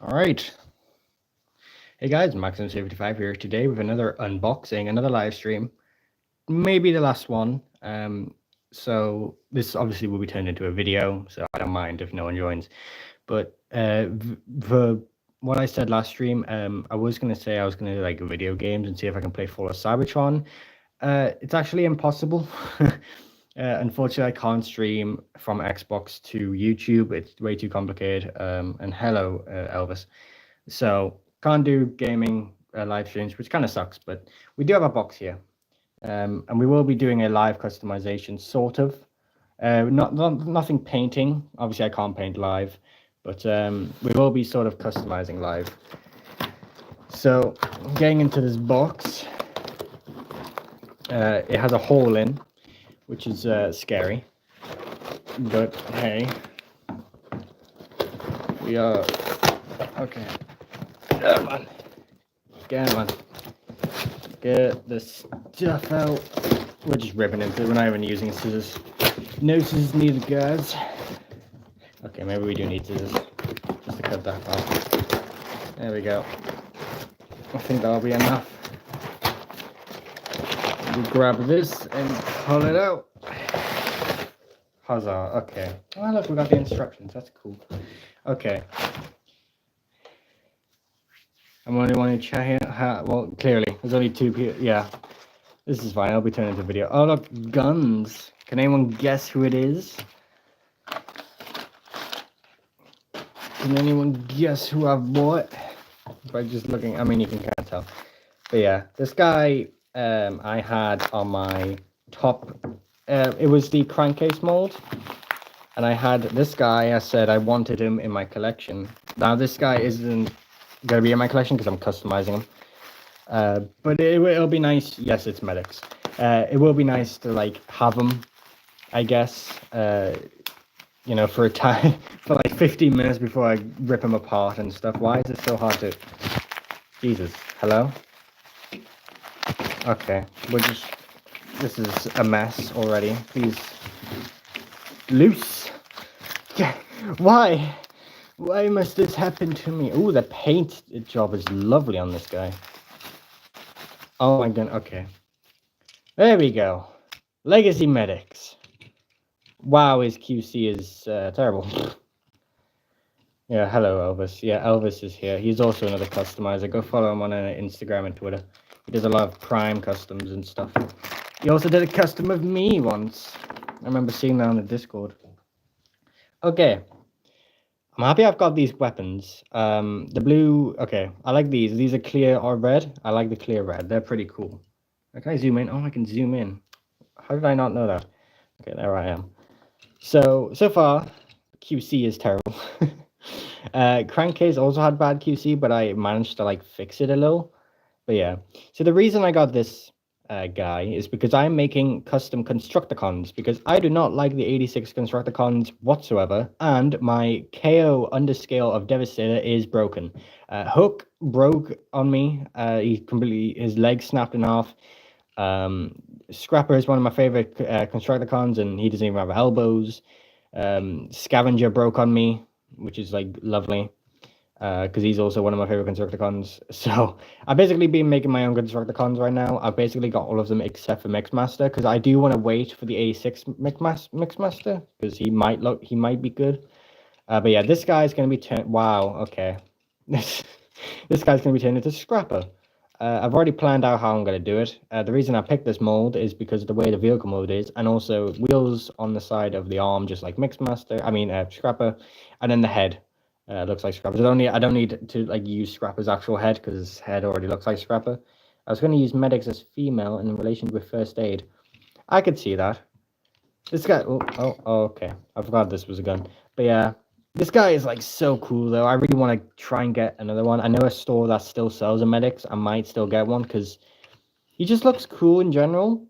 All right. Hey guys, Maxim75 here today with another unboxing, another live stream. Maybe the last one. So this obviously will be turned into a video, so I don't mind if no one joins. But for what I said last stream, I was gonna say I was gonna do like video games and see if I can play Fallout Cybertron. It's actually impossible. Unfortunately, I can't stream from Xbox to YouTube. It's way too complicated. And hello, Elvis. So can't do gaming live streams, which kind of sucks. But we do have a box here, and we will be doing a live customization, sort of. Nothing painting. Obviously, I can't paint live, but we will be sort of customizing live. So getting into this box, it has a hole in, which is scary. But hey, we are okay. Come on. Come on. Get the stuff out. We're just ripping into it. We're not even using scissors. No scissors needed, guys. Okay, maybe we do need scissors. Just to cut that off. There we go. I think that'll be enough. We grab this and pull it out. Huzzah. Okay. Oh, look, we got the instructions. That's cool. Okay. I'm only wanting to chat here. Well, clearly, there's only two people. Yeah, this is fine. I'll be turning into a video. Oh, look, guns. Can anyone guess who it is? Can anyone guess who I've bought? By just looking, I mean, you can kind of tell. But yeah, this guy I had on my top. It was the crankcase mold. And I had this guy. I said I wanted him in my collection. Now, this guy isn't going to be in my collection because I'm customizing them, but it'll be nice. Yes, it's medics. It will be nice to like have them, I guess, you know, for a time, for like 15 minutes before I rip them apart and stuff. Why is it so hard to, Jesus, hello? Okay, this is a mess already. Please, loose. Yeah, why must this happen to me? Oh, the paint job is lovely on this guy. Oh my god, okay. There we go. Legacy Medics. Wow, his QC is terrible. Yeah, hello Elvis. Yeah, Elvis is here. He's also another customizer. Go follow him on Instagram and Twitter. He does a lot of Prime customs and stuff. He also did a custom of me once. I remember seeing that on the Discord. Okay. I'm happy I've got these weapons. The blue, okay, I like these. These are clear or red. I like the clear red. They're pretty cool. Can I zoom in? Oh, I can zoom in. How did I not know that? Okay, there I am. So far, QC is terrible. Crankcase also had bad QC, but I managed to like fix it a little. But yeah, so the reason I got this guy is because I'm making custom Constructicons, because I do not like the 86 Constructicons whatsoever, and my KO underscale of Devastator is broken. Hook broke on me. His leg snapped in half. Scrapper is one of my favorite Constructicons, and he doesn't even have elbows. Scavenger broke on me, which is like lovely, because he's also one of my favorite Constructicons. So I've basically been making my own Constructicons right now. I've basically got all of them except for Mixmaster, because I do want to wait for the 86 Mixmaster, because he might be good. But yeah, this guy's gonna be turned. Wow, okay. This guy's gonna be turned into Scrapper. I've already planned out how I'm going to do it. The reason I picked this mold is because of the way the vehicle mode is, and also wheels on the side of the arm, just like Scrapper, and then the head looks like Scrapper. I don't need to like use Scrapper's actual head, because his head already looks like Scrapper. I was going to use medics as female in relation with first aid. I could see that. This guy. Oh, okay. I forgot this was a gun. But yeah. This guy is like so cool though. I really want to try and get another one. I know a store that still sells a medics. I might still get one because he just looks cool in general.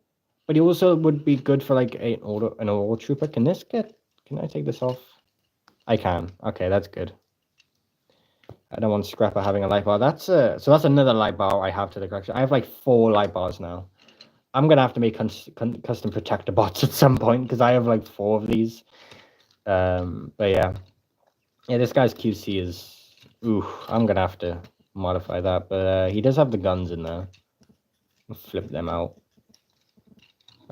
But he also would be good for like an auto trooper. Can I take this off? I can. Okay, that's good. I don't want Scrapper having a light bar. So that's another light bar I have to the collection. I have like 4 light bars now. I'm gonna have to make custom protector bots at some point, because I have like 4 of these. But yeah. Yeah, this guy's QC is Ooh, I'm gonna have to modify that, but he does have the guns in there. I'll flip them out.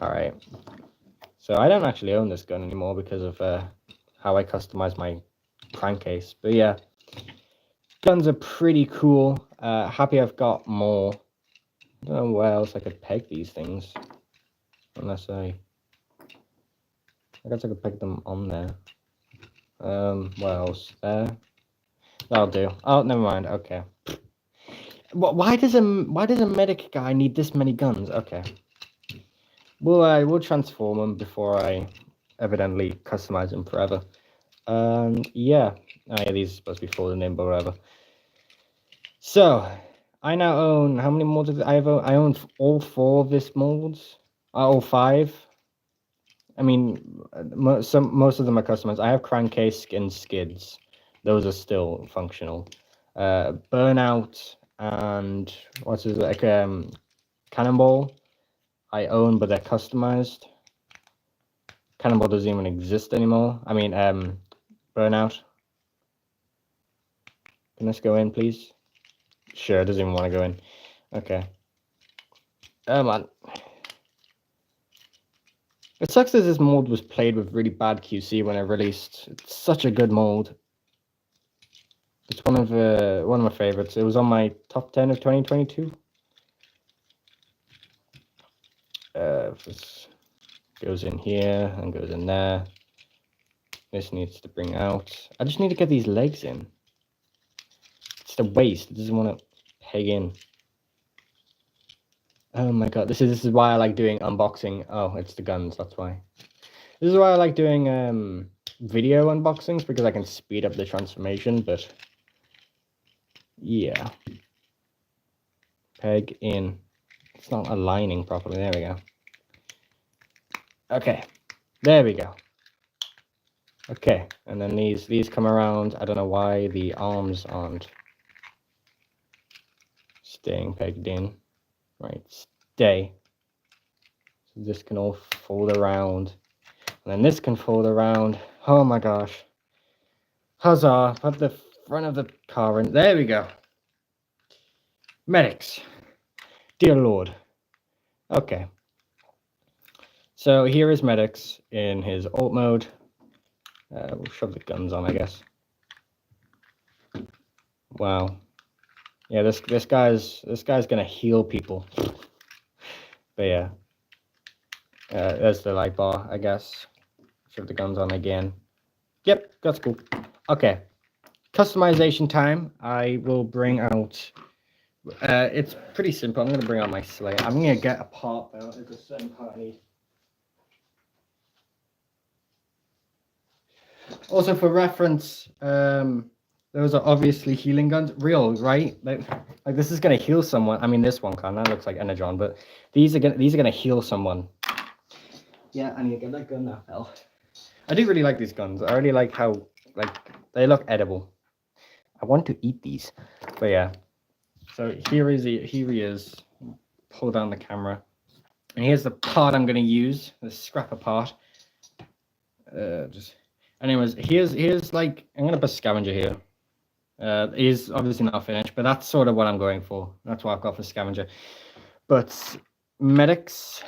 All right. So I don't actually own this gun anymore because of how I customize my crankcase. But yeah, guns are pretty cool. Happy I've got more. I don't know where else I could peg these things. Unless I guess I could peg them on there. What else? There. That'll do. Oh, never mind. Okay. Why does a medic guy need this many guns? Okay. We'll transform them before I evidently customize them forever. And yeah. Oh yeah, these are supposed to be folded in, but whatever. So I now own how many molds? I own all 4 of this molds. All 5. I mean, most of them are customized. I have crankcase and skids. Those are still functional. Burnout and what's it like? Cannonball. I own, but they're customized. Cannonball doesn't even exist anymore. I mean, Burnout. Can this go in, please? Sure, it doesn't even want to go in. Okay. Oh man. It sucks that this mold was played with really bad QC when it released. It's such a good mold. It's one of my favorites. It was on my top 10 of 2022. This goes in here and goes in there. This needs to bring out. I just need to get these legs in. It's the waist. It doesn't want to peg in. Oh my god, this is why I like doing unboxing. Oh, it's the guns, that's why. This is why I like doing video unboxings, because I can speed up the transformation, but yeah. Peg in. It's not aligning properly. There we go. Okay. There we go. Okay, and then these come around. I don't know why the arms aren't staying pegged in. Right, stay. So this can all fold around. And then this can fold around. Oh my gosh. Huzzah. Put the front of the car in. There we go. Medics. Dear Lord. Okay. So here is Medics in his alt mode. We'll shove the guns on, I guess. Wow. Yeah, this guy's gonna heal people. But yeah. There's the light bar, I guess. Shove the guns on again. Yep, that's cool. Okay. Customization time. I will bring out... it's pretty simple. I'm going to bring out my slate. I'm going to get a part out. It's a certain part I need. Also, for reference, those are obviously healing guns. Real, right? Like this is going to heal someone. I mean, this one can. That looks like Energon, but these are gonna heal someone. Yeah, I need to get that gun now, pal. I do really like these guns. I really like how they look edible. I want to eat these, but yeah. So here he is. Pull down the camera, and here's the part I'm going to use. The scrapper part. Anyways, here's like I'm going to put scavenger here. He's obviously not finished, but that's sort of what I'm going for. That's what I've got for scavenger. But medics.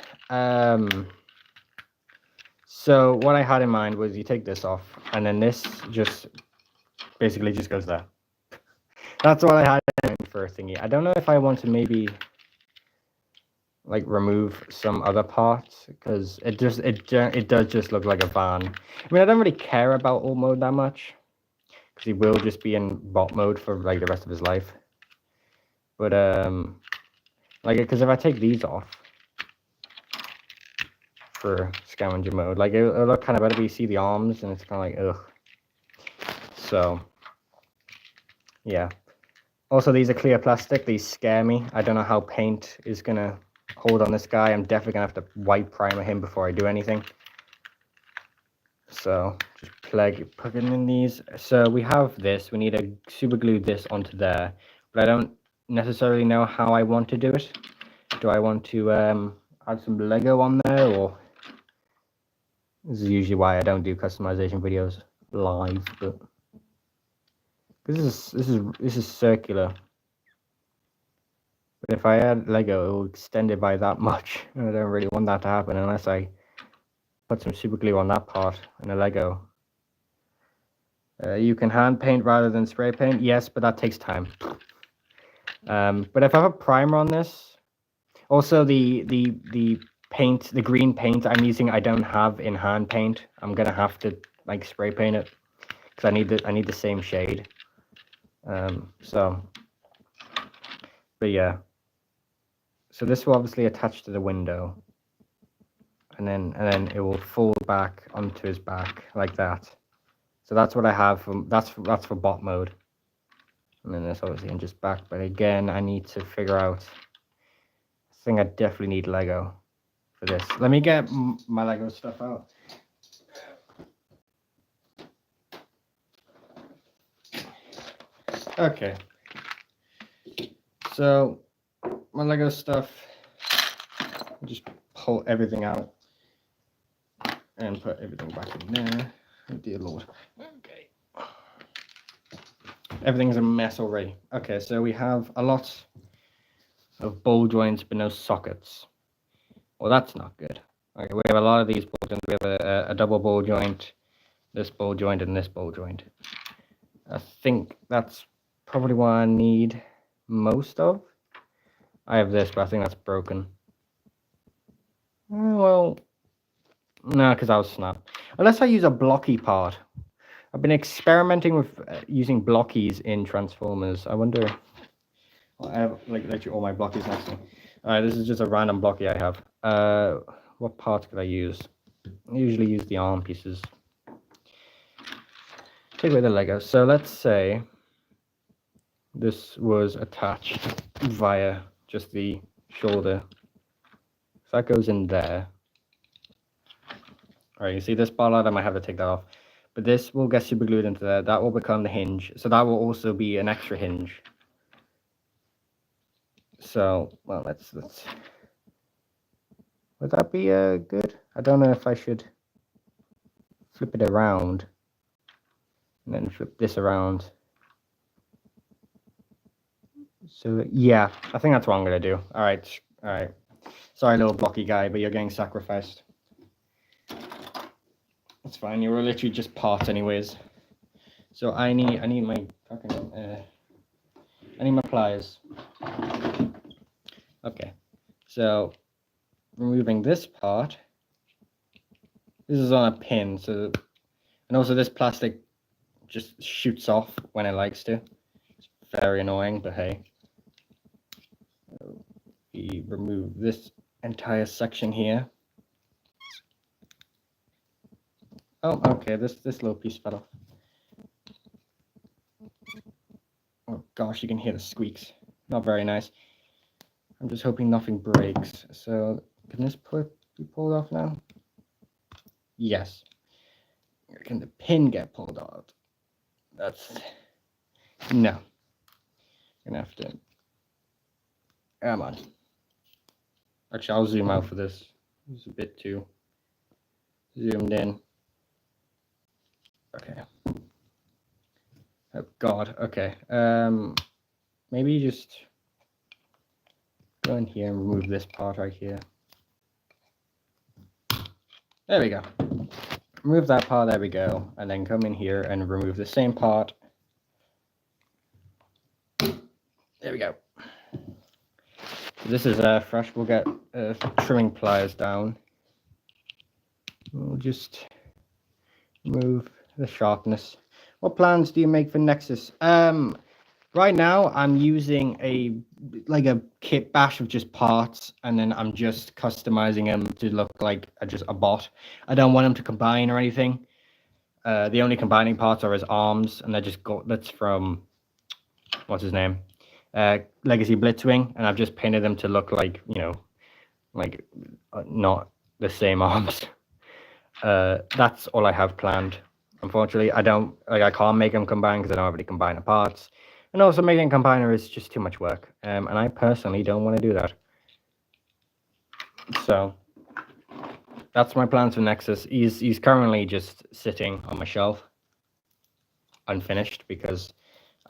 So what I had in mind was you take this off, and then this just basically just goes there. That's what I had in mind for a thingy. I don't know if I want to maybe like remove some other parts, because it does just look like a van. I mean, I don't really care about alt mode that much, because he will just be in bot mode for like the rest of his life. But like, because if I take these off for scavenger mode, like it'll look kind of better. But you see the arms, and it's kind of like ugh. So yeah. Also, these are clear plastic. These scare me. I don't know how paint is gonna hold on this guy. I'm definitely gonna have to white primer him before I do anything. So just plug in these. So we have this. We need to super glue this onto there, but I don't necessarily know how I want to do it. Do I want to add some Lego on there, or this is usually why I don't do customization videos live, but This is circular. But if I add Lego, it will extend it by that much. And I don't really want that to happen unless I put some super glue on that part in a Lego. You can hand paint rather than spray paint. Yes, but that takes time. But if I have a primer on this, also the paint, the green paint I'm using, I don't have in hand paint. I'm gonna have to like spray paint it because I need the same shade. But yeah. So this will obviously attach to the window, and then it will fall back onto his back like that. So that's what I have from that's for bot mode. And then this obviously hinges back, but again, I need to figure out. I think I definitely need Lego for this. Let me get my Lego stuff out. Okay. So my Lego stuff, just pull everything out and put everything back in there. Oh dear Lord. Okay. Everything's a mess already. Okay, so we have a lot of ball joints but no sockets. Well, that's not good. Okay, we have a lot of these ball joints. We have a double ball joint, this ball joint, and this ball joint. I think that's probably what I need most of. I have this, but I think that's broken. Well, no, because I was snapped. Unless I use a blocky part. I've been experimenting with using blockies in Transformers. I wonder. I have like literally all my blockies next to me. This is just a random blocky I have. What parts could I use? I usually use the arm pieces. Take away the Lego. So let's say this was attached via just the shoulder. So that goes in there. All right, you see this bollard? I might have to take that off. But this will get super glued into there. That will become the hinge. So that will also be an extra hinge. So, well, let's would that be good? I don't know if I should flip it around and then flip this around. So yeah, I think that's what I'm gonna do. All right. Sorry, little blocky guy, but you're getting sacrificed. That's fine. You were literally just parts, anyways. So I need my fucking I need my pliers. Okay. So removing this part. This is on a pin, so and also this plastic just shoots off when it likes to. It's very annoying, but hey. We remove this entire section here. Oh, okay, this little piece fell off. Oh gosh, you can hear the squeaks. Not very nice. I'm just hoping nothing breaks. So, can this be pulled off now? Yes. Can the pin get pulled off? That's... No. I'm gonna have to... Come on. Actually, I'll zoom out for this. It's a bit too zoomed in. Okay. Oh God. Okay. Maybe just go in here and remove this part right here. There we go. Remove that part. There we go. And then come in here and remove the same part. There we go. This is fresh. We'll get trimming pliers down. We'll just remove the sharpness. What plans do you make for Nexus? Right now I'm using a kit bash of just parts, and then I'm just customizing them to look like just a bot. I don't want them to combine or anything. The only combining parts are his arms, and that's from what's his name? Legacy Blitzwing, and I've just painted them to look like, you know, like not the same arms. That's all I have planned. Unfortunately, I can't make them combine because I don't have any combiner parts. And also making a combiner is just too much work. And I personally don't want to do that. So that's my plans for Nexus. He's currently just sitting on my shelf, unfinished, because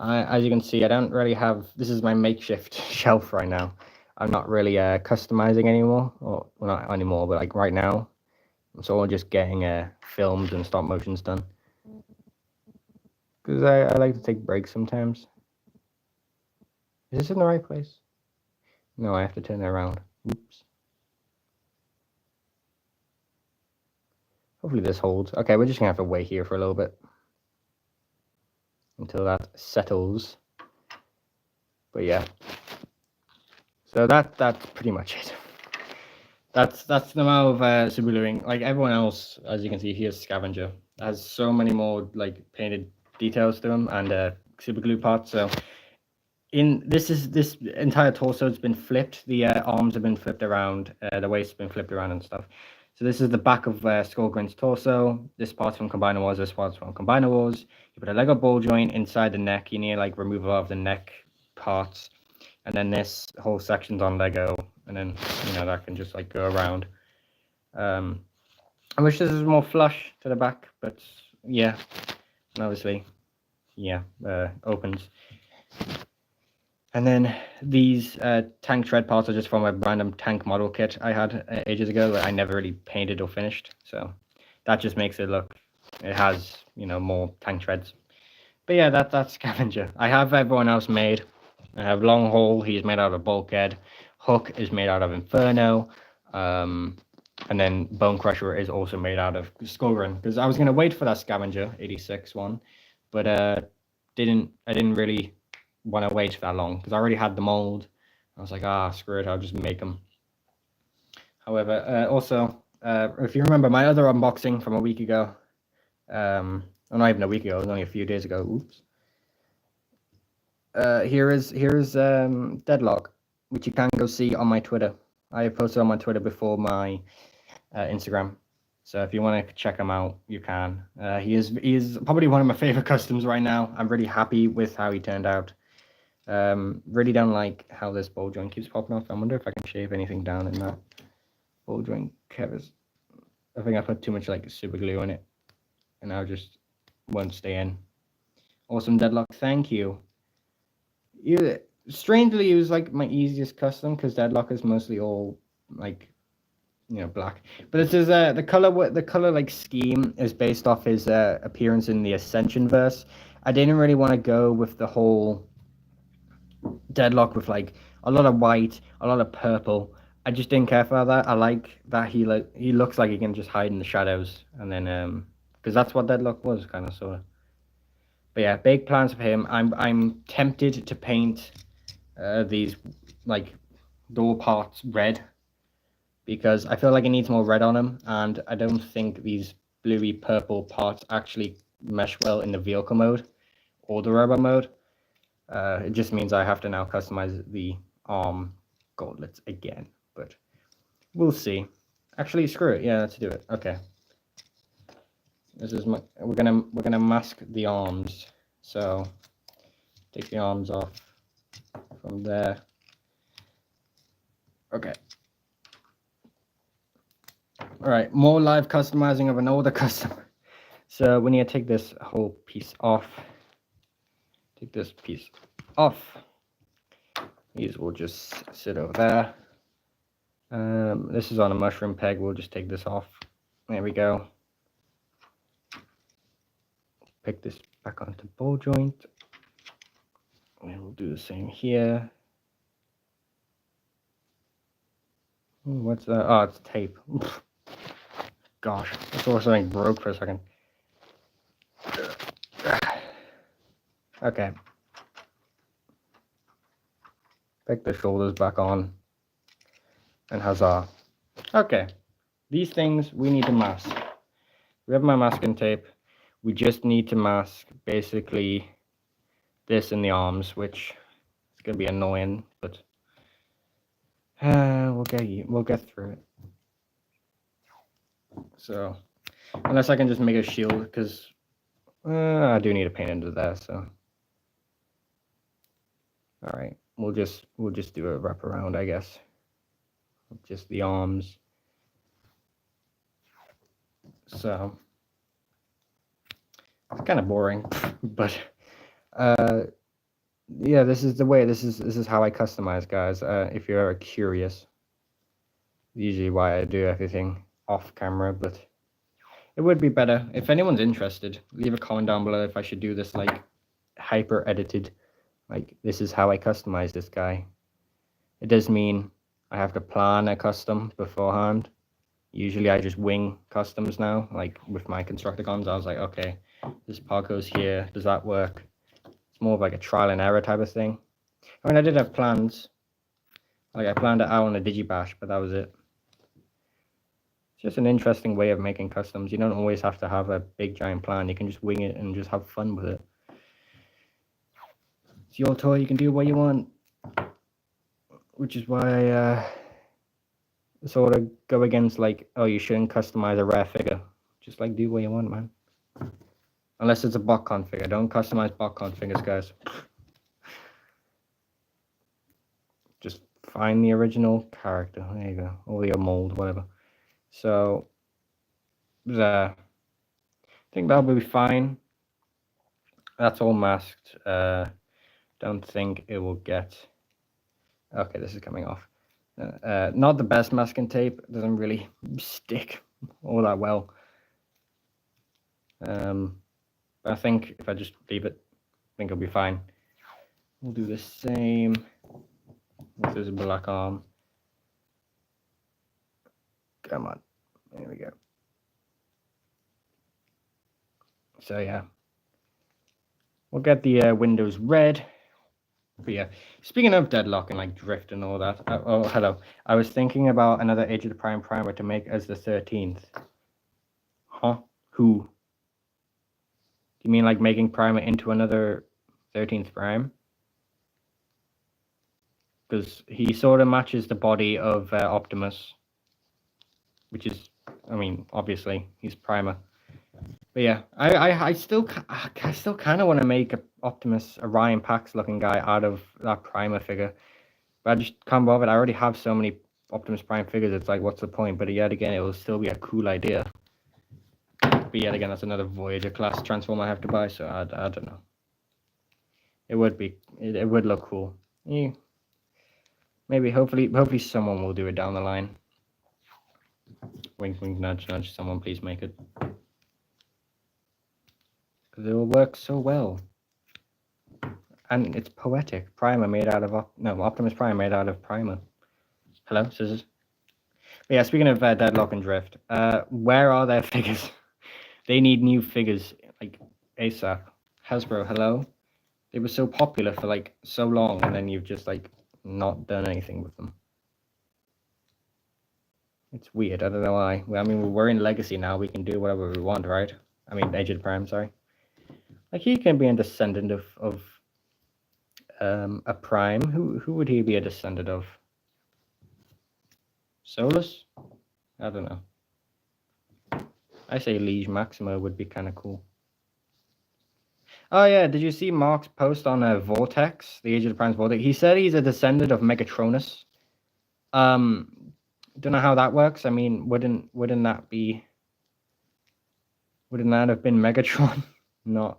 As you can see, I don't really have, this is my makeshift shelf right now. I'm not really customizing anymore, or well, not anymore, but like right now. It's all just getting films and stop motions done. Because I like to take breaks sometimes. Is this in the right place? No, I have to turn it around. Oops. Hopefully this holds. Okay, we're just gonna have to wait here for a little bit until that settles. But yeah. So that's pretty much it. That's the amount of super gluing. Like everyone else, as you can see, here's Scavenger. It has so many more like painted details to them and super glue parts. So this entire torso has been flipped. The arms have been flipped around. The waist's been flipped around and stuff. So this is the back of Skullgrin's torso. This part's from Combiner Wars. This part's from Combiner Wars. You put a Lego ball joint inside the neck. You need like removal of the neck parts, and then this whole section's on Lego, and then that can just like go around. I wish this was more flush to the back, but yeah, and obviously, yeah, opens. And then these tank tread parts are just from a random tank model kit I had ages ago that I never really painted or finished. So that just makes it look, it has, more tank treads. But yeah, that's Scavenger. I have everyone else made. I have Long Haul, he's made out of Bulkhead. Hook is made out of Inferno. And then Bone Crusher is also made out of Skullgrin. Because I was going to wait for that Scavenger 86 one, but I didn't really want to wait that long because I already had the mold. I was like, screw it, I'll just make them. However, also, if you remember my other unboxing from a week ago, well, not even a week ago, it was only a few days ago. Oops. Here is Deadlock, which you can go see on my Twitter. I posted on my Twitter before my Instagram. So if you want to check him out, you can. He is probably one of my favorite customs right now. I'm really happy with how he turned out. Really don't like how this ball joint keeps popping off. I wonder if I can shave anything down in that ball joint crevice. I think I put too much like super glue in it, and now just won't stay in. Awesome Deadlock, thank you. Strangely, it was like my easiest custom because Deadlock is mostly all like black. But this is the color like scheme is based off his appearance in the Ascension verse. I didn't really want to go with the whole Deadlock with like a lot of white, a lot of purple. I just didn't care for that. I like that he looks like he can just hide in the shadows, and then because that's what Deadlock was, kind of sort of. But yeah, big plans for him. I'm tempted to paint these like door parts red because I feel like it needs more red on them, and I don't think these bluey purple parts actually mesh well in the vehicle mode or the robot mode. It just means I have to now customize the arm gauntlets again, but we'll see. Actually, screw it. Yeah, let's do it. Okay. This is we're gonna mask the arms. So take the arms off from there. Okay. All right, more live customizing of an older customer. So we need to take this whole piece off. Take this piece off. These will just sit over there. This is on a mushroom peg. We'll just take this off. There we go. Pick this back onto ball joint. And we'll do the same here. What's that? Oh, it's tape. Gosh, I thought something broke for a second. Okay. Pick the shoulders back on. And huzzah. Okay. These things we need to mask. We have my masking tape. We just need to mask basically this in the arms, which is going to be annoying, but we'll get through it. So, unless I can just make a shield, because I do need to paint into there. So, all right, we'll just do a wraparound, I guess. Just the arms. So it's kind of boring, but yeah, this is the way. This is how I customize, guys. If you're ever curious, usually why I do everything off camera, but it would be better if anyone's interested. Leave a comment down below if I should do this like hyper edited. Like this is how I customize this guy. It does mean I have to plan a custom beforehand. Usually I just wing customs now. Like with my Constructicons, I was like, okay, this part goes here. Does that work? It's more of like a trial and error type of thing. I mean, I did have plans. Like I planned it out on a Digibash, but that was it. It's just an interesting way of making customs. You don't always have to have a big giant plan. You can just wing it and just have fun with it. It's your toy. You can do what you want. Which is why I sort of go against like, oh, you shouldn't customize a rare figure. Just like do what you want, man. Unless it's a BotCon figure. Don't customize BotCon figures, guys. Just find the original character. There you go. Or your mold, whatever. So, there. I think that'll be fine. That's all masked. Don't think it will get... Okay, this is coming off. Not the best masking tape. It doesn't really stick all that well. I think if I just leave it, I think it'll be fine. We'll do the same with this black arm. Come on. There we go. So yeah. We'll get the windows red. But yeah, speaking of deadlock and like drift and all that. Oh, hello. I was thinking about another Age of the Prime primer to make as the 13th. Huh? Who? You mean like making primer into another 13th prime? Because he sort of matches the body of Optimus, which is, I mean, obviously he's primer. But yeah, I still kind of want to make a Optimus Orion Pax looking guy out of that primer figure, but I just can't bother. I already have so many Optimus Prime figures. It's like, what's the point? But yet again, it will still be a cool idea. But yet again, that's another Voyager class transform I have to buy, so I don't know. It would be, it would look cool. Yeah. Maybe, hopefully someone will do it down the line. Wink, wink, nudge, nudge. Someone please make it. Because it will work so well. And it's poetic. Primer made out of, Optimus Prime made out of primer. Hello, scissors. But yeah, speaking of deadlock and drift, where are their figures? They need new figures, like, ASAP. Hasbro, hello? They were so popular for, like, so long, and then you've just, like, not done anything with them. It's weird, I don't know why. Well, I mean, we're in Legacy now, we can do whatever we want, right? I mean, Age of the Prime, sorry. Like, he can be a descendant of a Prime. Who would he be a descendant of? Solus? I don't know. I say Liege Maximo would be kind of cool. Oh yeah, did you see Mark's post on Vortex, the Age of the Prime's Vortex? He said he's a descendant of Megatronus. Don't know how that works. I mean, wouldn't that have been Megatron? Not.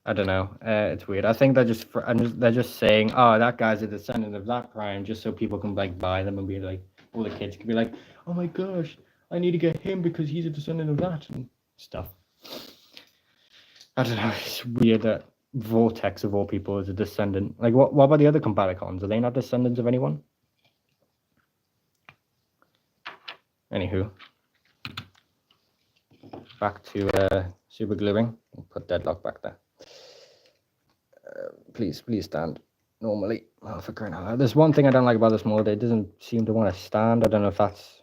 I don't know. It's weird. I think they're just saying, oh, that guy's a descendant of that Prime, just so people can like buy them and be like, all the kids can be like, oh my gosh, I need to get him because he's a descendant of that and stuff. I don't know. It's weird that Vortex of all people is a descendant. Like, what about the other Combaticons? Are they not descendants of anyone? Anywho, back to super gluing. We'll put deadlock back there. Please stand normally. Oh, for crying out loud. There's one thing I don't like about this mold. It doesn't seem to want to stand. I don't know if that's...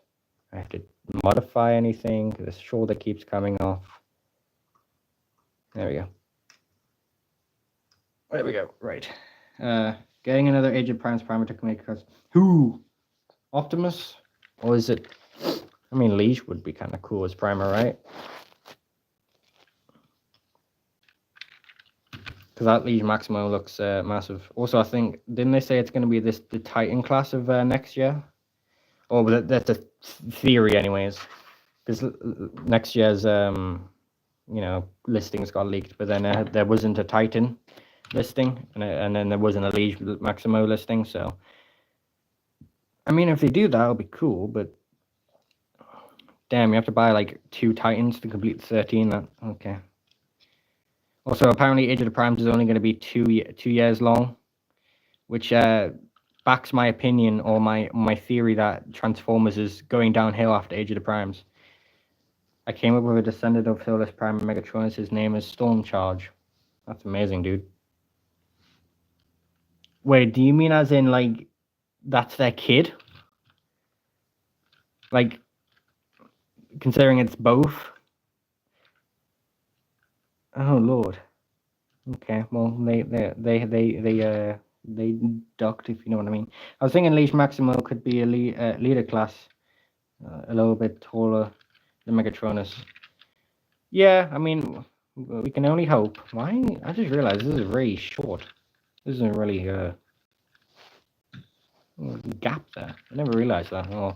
I have to modify anything. The shoulder keeps coming off. There we go. There we go. Right. Getting another Age of Prime's primer to make cuts. Who? Optimus? Or is it... I mean, Liege would be kind of cool as primer, right? Because that Liege Maximo looks massive. Also, I think, didn't they say it's going to be the Titan class of next year? Oh, but that's a theory anyways. Because next year's, listings got leaked. But then there wasn't a Titan. listing, and then there wasn't a Liege Maximo listing. So, I mean, if they do that, it'll be cool. But damn, you have to buy like 2 Titans to complete the 13. That okay. Also, apparently, Age of the Primes is only going to be 2 years long, which backs my opinion or my theory that Transformers is going downhill after Age of the Primes. I came up with a descendant of Solus Prime and Megatronus. His name is Stormcharge. That's amazing, dude. Wait, do you mean as in, like, that's their kid? Like, considering it's both? Oh, Lord. Okay, well, they ducked, if you know what I mean. I was thinking Liege Maximo could be a leader class, a little bit taller than Megatronus. Yeah, I mean, we can only hope. Why? I just realized this is very short. This isn't really a gap there. I never realized that. Oh,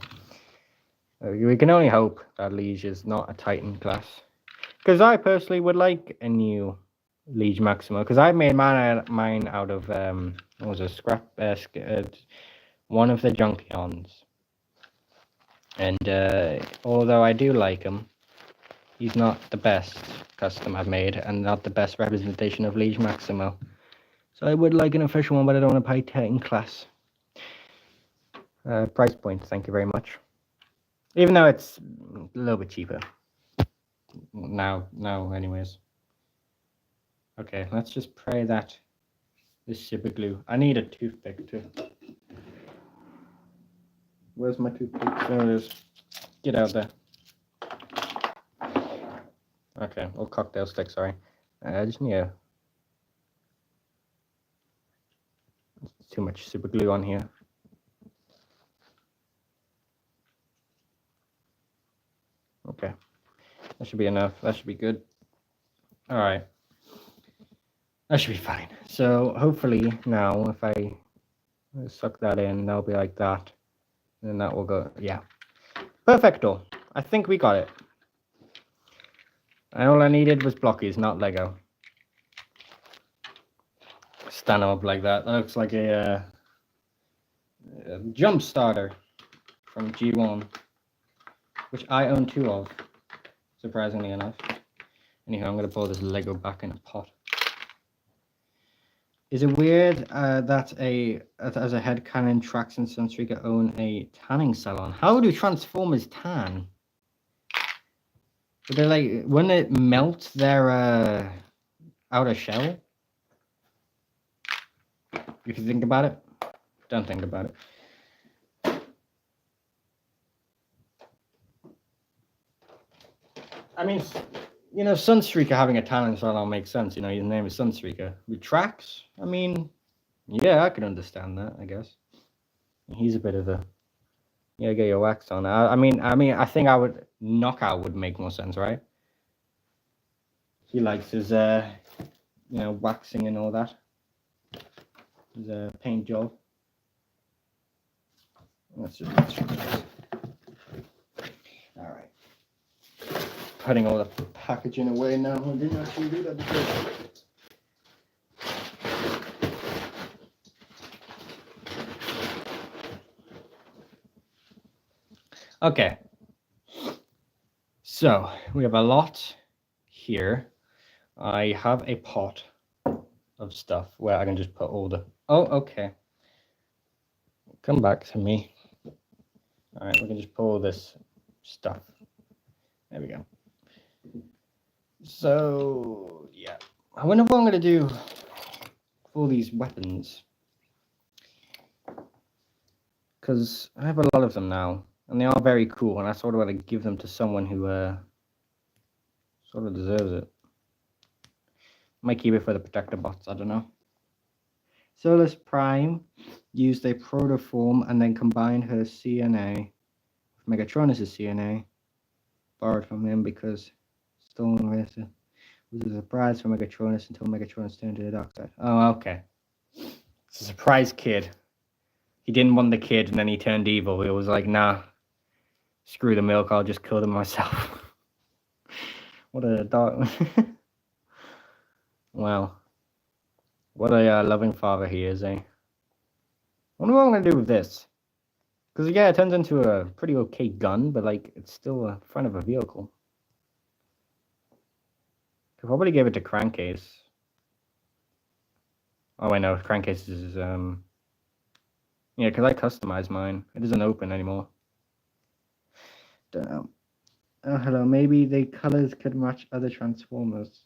we can only hope that Liege is not a Titan class. Because I personally would like a new Liege Maximo. Because I made mine out of what was it, scrap? One of the Junkions. And although I do like him, he's not the best custom I've made, and not the best representation of Liege Maximo. So I would like an official one, but I don't want to pay Titan class. Price point, thank you very much. Even though it's a little bit cheaper. Now, anyways. Okay, let's just pray that this super glue. I need a toothpick too. Where's my toothpick? There it is. Get out there. Okay, or cocktail stick, sorry. I just need a... too much super glue on here. Okay, that should be enough. That should be good. All right, that should be fine. So hopefully now, if I suck that in, that'll be like that, and that will go. Yeah, perfecto. I think we got it. And all I needed was blockies, not Lego. Stand them up like that. That looks like a jump starter from G1. Which I own 2 of, surprisingly enough. Anyhow, I'm going to pull this Lego back in a pot. Is it weird that as a headcanon, Trax and Sunstreaker own a tanning salon? How do Transformers tan? Would they like, wouldn't it melt their outer shell? If you think about it. Don't think about it. I mean, you know, Sunstreaker having a tanning salon makes sense. You know, his name is Sunstreaker. With Trax, I mean, yeah, I can understand that, I guess. He's a bit of a... yeah, get your wax on. I mean, I think I would... Knockout would make more sense, right? He likes his, you know, waxing and all that. His paint job. Let's just... all right. Putting all the packaging away now. I didn't actually do that before. Okay. So we have a lot here. I have a pot of stuff where I can just put all the... oh, okay. Come back to me. All right, we can just put all this stuff. There we go. So, yeah. I wonder what I'm going to do for all these weapons. Because I have a lot of them now. And they are very cool. And I sort of want to give them to someone who sort of deserves it. Might keep it for the protector bots. I don't know. Solus Prime used a protoform and then combined her CNA with Megatronus' CNA. Borrowed from him because stolen racer was a surprise for Megatronus until Megatronus turned to the dark side. Oh, okay. It's a surprise kid. He didn't want the kid and then he turned evil. He was like, nah, screw the milk, I'll just kill them myself. What a dark... wow. What a loving father he is, eh? I wonder what I'm gonna do with this. Because, yeah, it turns into a pretty okay gun, but, like, it's still a front of a vehicle. Could probably give it to Crankcase. Oh, I know, Crankcase is, yeah, because I customized mine. It doesn't open anymore. Don't know. Oh, hello, maybe the colors could match other Transformers.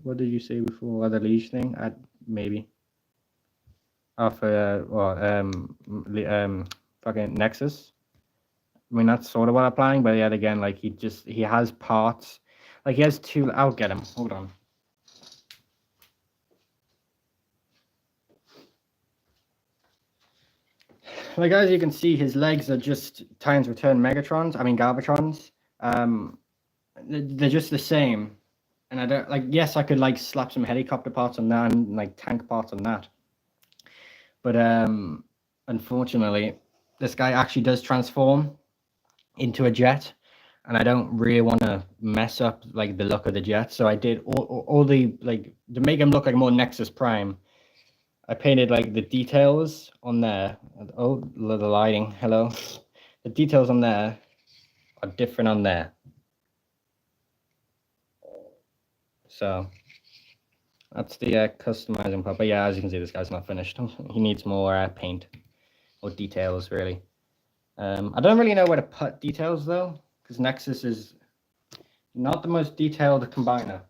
What did you say before? Other Liege thing? Maybe. Oh, for, fucking Nexus? I mean, that's sort of what I'm planning, but yet again, like, he has parts. Like, he has two. I'll get him. Hold on. Like, as you can see, his legs are just Titans Return Megatrons. I mean, Galvatrons. They're just the same. And I don't, like, yes, I could, like, slap some helicopter parts on that and, like, tank parts on that. But, unfortunately, this guy actually does transform into a jet. And I don't really want to mess up, like, the look of the jet. So I did all the, like, to make him look like more Nexus Prime, I painted, like, the details on there. Oh, the lighting. Hello. The details on there are different on there. So that's the customizing part. But yeah, as you can see, this guy's not finished. He needs more paint or details, really. I don't really know where to put details, though, because Nexus is not the most detailed combiner.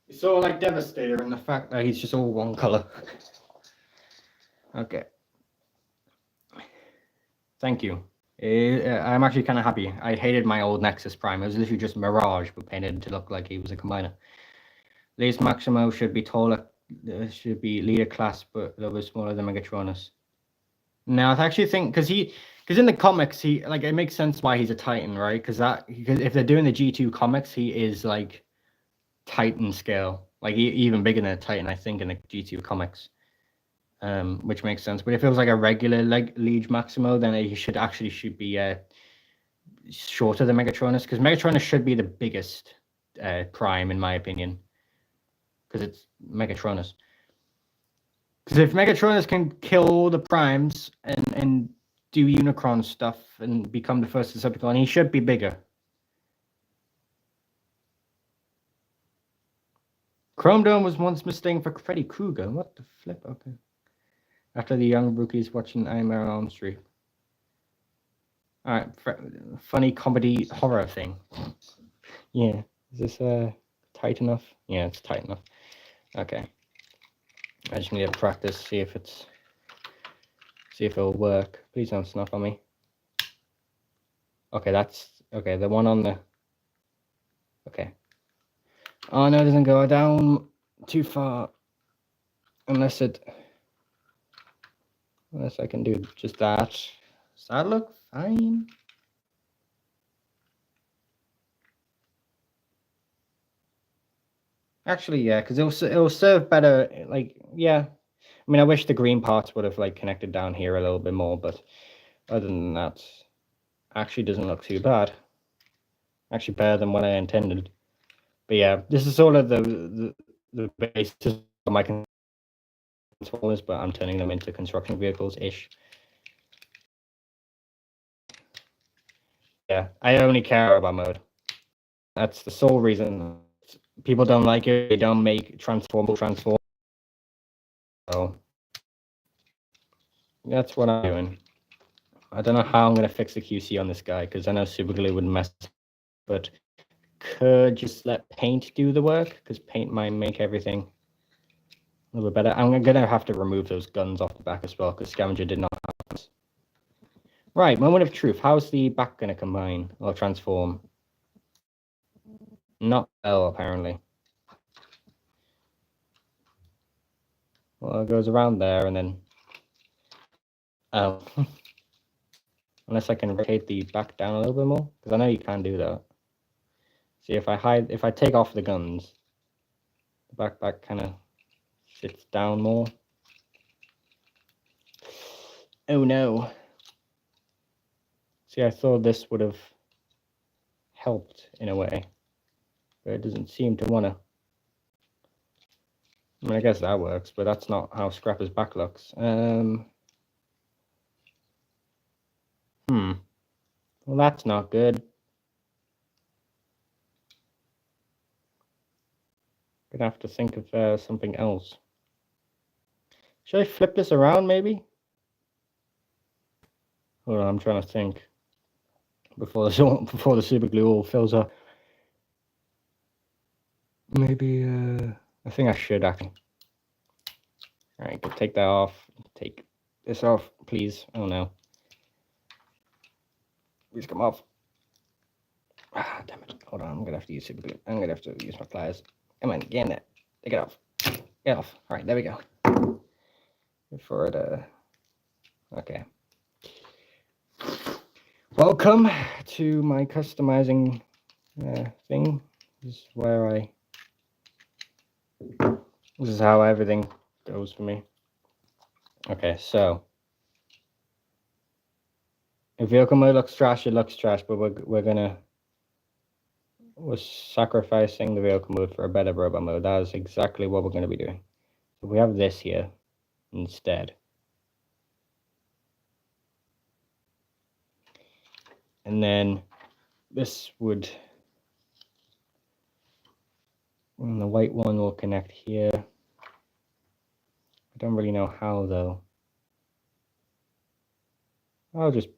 It's sort of like Devastator in the fact that he's just all one color. Okay. Thank you. I'm actually kind of happy. I hated my old Nexus Prime. It was literally just Mirage, but painted to look like he was a combiner. Lace Maximo should be taller, should be leader class, but a little bit smaller than Megatronus. No, I actually think because in the comics he like it makes sense why he's a Titan, right? Because if they're doing the G2 comics, he is like Titan scale, like even bigger than a Titan, I think, in the G2 comics. Which makes sense. But if it was like a regular like Liege Maximo, then he should be shorter than Megatronus, because Megatronus should be the biggest prime in my opinion, because it's Megatronus. Because if Megatronus can kill all the primes and do Unicron stuff and become the first Decepticon, he should be bigger. Chrome Dome was once mistaken for Freddy Krueger. What the flip? Okay. After the young rookies watching Nightmare on Elm Street. All right, funny comedy horror thing. Yeah, is this tight enough? Yeah, it's tight enough. Okay. I just need to practice, see if it'll work. Please don't snuff on me. Okay, that's okay. The one on the. Okay. Oh no, it doesn't go down too far. Unless I can do just that. Does that look fine? Actually, yeah, because it'll serve better. Like, yeah. I mean, I wish the green parts would have like connected down here a little bit more, but other than that, actually doesn't look too bad. Actually, better than what I intended. But yeah, this is sort of the basis of my Transformers, but I'm turning them into construction vehicles ish. Yeah, I only care about mode. That's the sole reason. People don't like it. They don't make transform. So that's what I'm doing. I don't know how I'm going to fix the QC on this guy, because I know super glue would mess, but could just let paint do the work, because paint might make everything a little bit better. I'm going to have to remove those guns off the back as well, because Scavenger did not have this. Right, moment of truth. How's the back going to combine or transform? Not well, apparently. Well, it goes around there and then... Oh. Unless I can rotate the back down a little bit more, because I know you can do that. See, if I take off the guns, the backpack kind of sits down more. Oh no. See, I thought this would have helped in a way, but it doesn't seem to want to. I mean, I guess that works, but that's not how Scrapper's back looks. Well, that's not good. Gonna have to think of something else. Should I flip this around, maybe? Hold on, I'm trying to think. Before the super glue all fills up. Maybe, I think I should, actually. Alright, go take that off. Take this off, please. Oh, no. Please come off. Ah, damn it. Hold on, I'm gonna have to use super glue. I'm gonna have to use my pliers. Come on, get in there. Take it off. Get off. Alright, there we go. Before it, okay. Welcome to my customizing thing. This is where this is how everything goes for me. Okay, so if vehicle mode looks trash, it looks trash, but we're sacrificing the vehicle mode for a better robot mode. That is exactly what we're gonna be doing. So we have this here instead. And then this would, and the white one will connect here. I don't really know how though. I'll just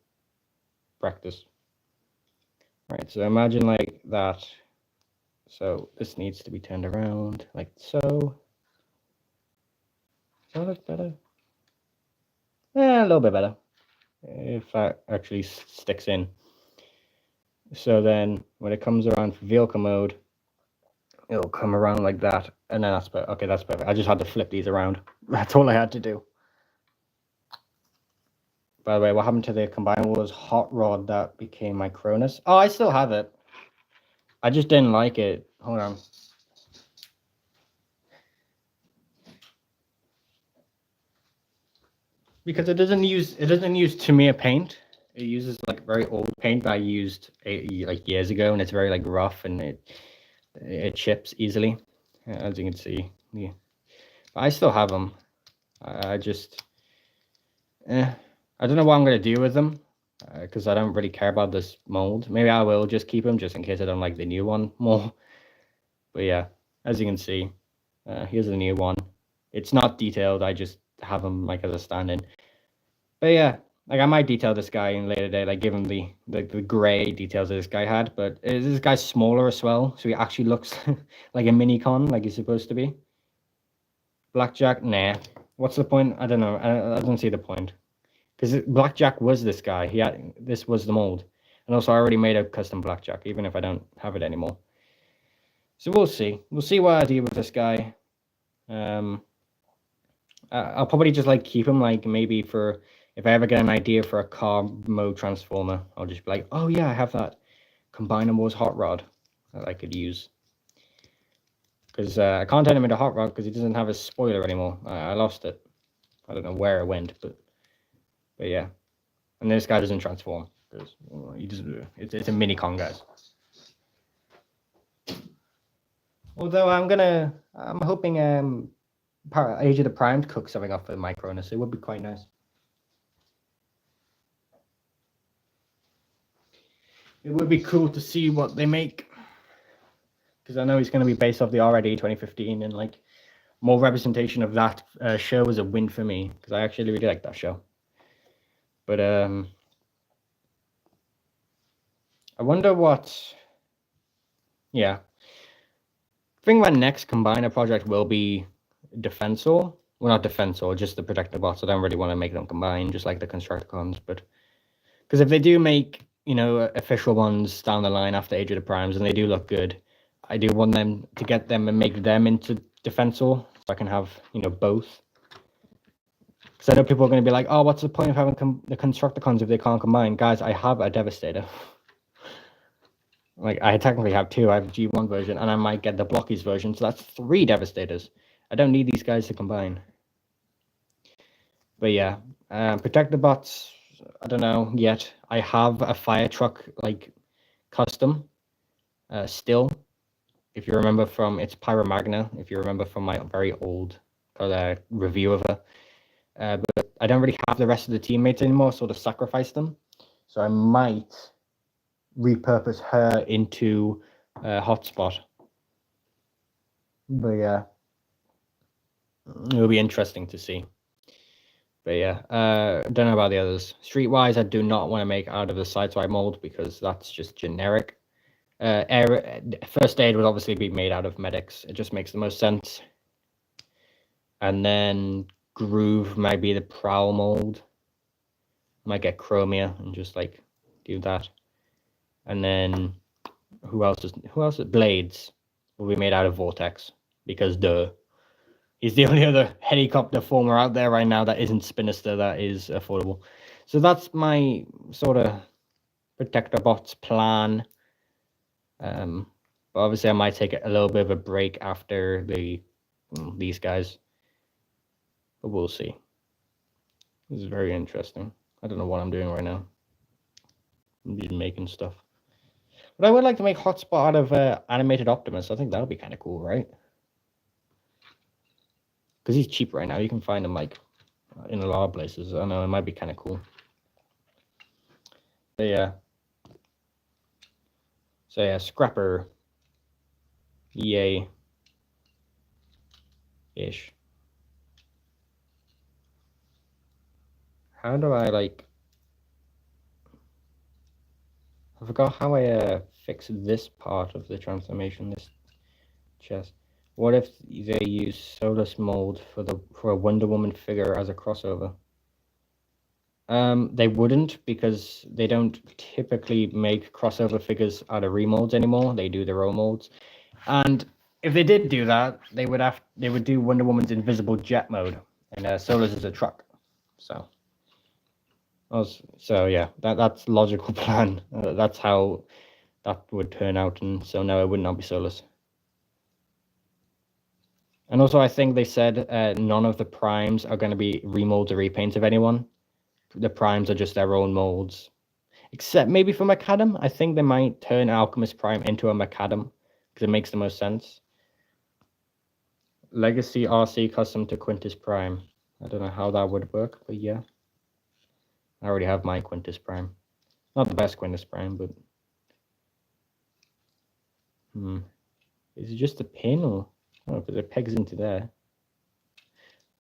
practice. Right, so imagine like that. So this needs to be turned around like so. Does that look better? A little bit better. If that actually sticks in. So then when it comes around for vehicle mode, it'll come around like that. And then that's perfect. Okay, that's perfect. I just had to flip these around. That's all I had to do. By the way, what happened to the Combinables hot rod that became my Cronus? Oh, I still have it. I just didn't like it. Hold on. Because it doesn't use Tamiya paint. It uses like very old paint that I used like years ago, and it's very like rough and it chips easily, as you can see. Yeah, but I still have them. I just I don't know what I'm gonna do with them because I don't really care about this mold. Maybe I will just keep them just in case I don't like the new one more. But yeah, as you can see, here's the new one. It's not detailed. I just have them like as a stand-in. But yeah, like I might detail this guy in later day, like give him the gray details that this guy had. But this guy's smaller as well, so he actually looks like a mini con, like he's supposed to be. Blackjack, nah. What's the point? I don't know. I don't see the point. Because Blackjack was this guy. This was the mold. And also I already made a custom Blackjack, even if I don't have it anymore. So we'll see. We'll see what I do with this guy. I'll probably just like keep him like maybe for if I ever get an idea for a car mode transformer, I'll just be like, oh yeah, I have that Combinables hot rod that I could use. Because I can't turn him into hot rod because he doesn't have a spoiler anymore. I lost it. I don't know where it went, but yeah. And this guy doesn't transform because he doesn't. It's a mini con, guys. Although I'm hoping Age of the Primed cook something off of my Cronus. It would be quite nice. It would be cool to see what they make. Because I know it's going to be based off the RID 2015, and like more representation of that show was a win for me because I actually really like that show. But I wonder what. Yeah, I think my next combiner project will be Defensor. Well, not Defensor, just the Protector bots. I don't really want to make them combine, just like the Constructicons. But because if they do make, you know, official ones down the line after Age of the Primes, and they do look good, I do want them to get them and make them into Defensor, so I can have, you know, both. Because I know people are going to be like, oh, what's the point of having the Constructicons if they can't combine? Guys, I have a Devastator. Like, I technically have two. I have a G1 version, and I might get the Blockies version, so that's 3 Devastators. I don't need these guys to combine. But yeah, Protector bots, I don't know yet. I have a fire truck like custom still. If you remember from it's Pyromagna, if you remember from my very old review of her. But I don't really have the rest of the teammates anymore, sort of sacrifice them. So I might repurpose her into hotspot. But yeah, it'll be interesting to see. But yeah, don't know about the others. Streetwise, I do not want to make out of the sideswipe mold because that's just generic. First aid would obviously be made out of medics. It just makes the most sense. And then groove might be the prowl mold. Might get chromia and just like do that. And then who else is Blades will be made out of vortex because duh. He's the only other helicopter former out there right now that isn't Spinister that is affordable. So that's my sort of protector bots plan. But obviously I might take a little bit of a break after these guys. But we'll see. This is very interesting. I don't know what I'm doing right now. I'm just making stuff. But I would like to make hotspot out of animated Optimus. I think that would be kind of cool, right? Because he's cheap right now. You can find him like in a lot of places. I don't know, it might be kind of cool. But yeah. So yeah, Scrapper. Yay. Ish. How do I like... I forgot how I fix this part of the transformation, this chest. What if they use Solus mold for a Wonder Woman figure as a crossover? They wouldn't, because they don't typically make crossover figures out of remolds anymore. They do their own molds. And if they did do that, they would do Wonder Woman's invisible jet mode, and Solus is a truck. So yeah, that's logical plan. That's how that would turn out, and so no, it would not be Solus. And also, I think they said none of the primes are going to be remolds or repaints of anyone. The primes are just their own molds. Except maybe for Macadam. I think they might turn Alchemist Prime into a Macadam, because it makes the most sense. Legacy RC custom to Quintus Prime. I don't know how that would work, but yeah. I already have my Quintus Prime. Not the best Quintus Prime, but... Is it just a pin, or... Oh, because it pegs into there.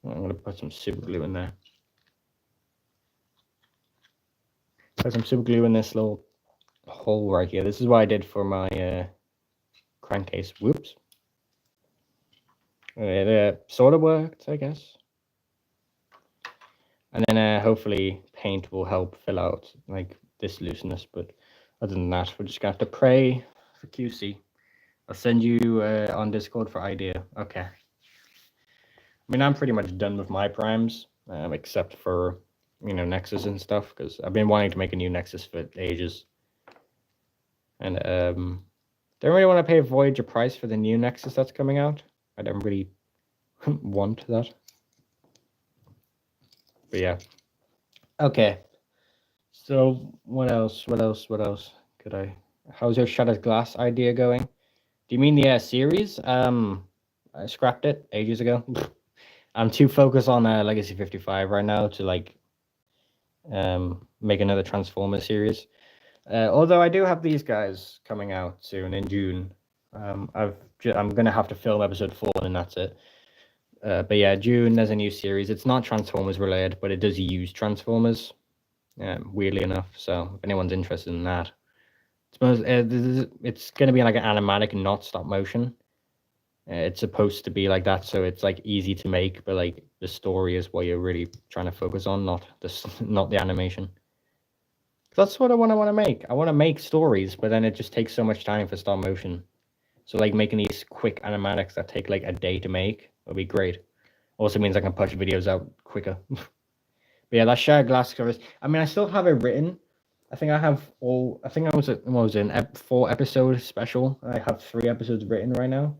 I'm going to put some super glue in there. Put some super glue in this little hole right here. This is what I did for my crankcase. Whoops. It sort of worked, I guess. And then hopefully paint will help fill out like this looseness. But other than that, we're just going to have to pray for QC. I'll send you on Discord for idea. Okay. I mean, I'm pretty much done with my primes, except for, Nexus and stuff, because I've been wanting to make a new Nexus for ages. And don't really want to pay a Voyager price for the new Nexus that's coming out. I don't really want that. But yeah. Okay. So what else could I... How's your Shattered Glass idea going? Do you mean the series? I scrapped it ages ago. I'm too focused on Legacy 55 right now to like make another Transformers series. Although I do have these guys coming out soon in June. I'm gonna have to film episode 4 and that's it. But yeah, June there's a new series. It's not Transformers related, but it does use Transformers. Weirdly enough, so if anyone's interested in that, it's going to be like an animatic, not stop motion. It's supposed to be like that, so it's like easy to make, but like the story is what you're really trying to focus on, not the animation. That's what I want to make. I want to make stories, but then it just takes so much time for stop motion. So like making these quick animatics that take like a day to make would be great. Also means I can push videos out quicker. But yeah, that Shattered Glass covers. I mean, I still have it written. I think I have all. I think I was in 4 episode special. I have 3 episodes written right now.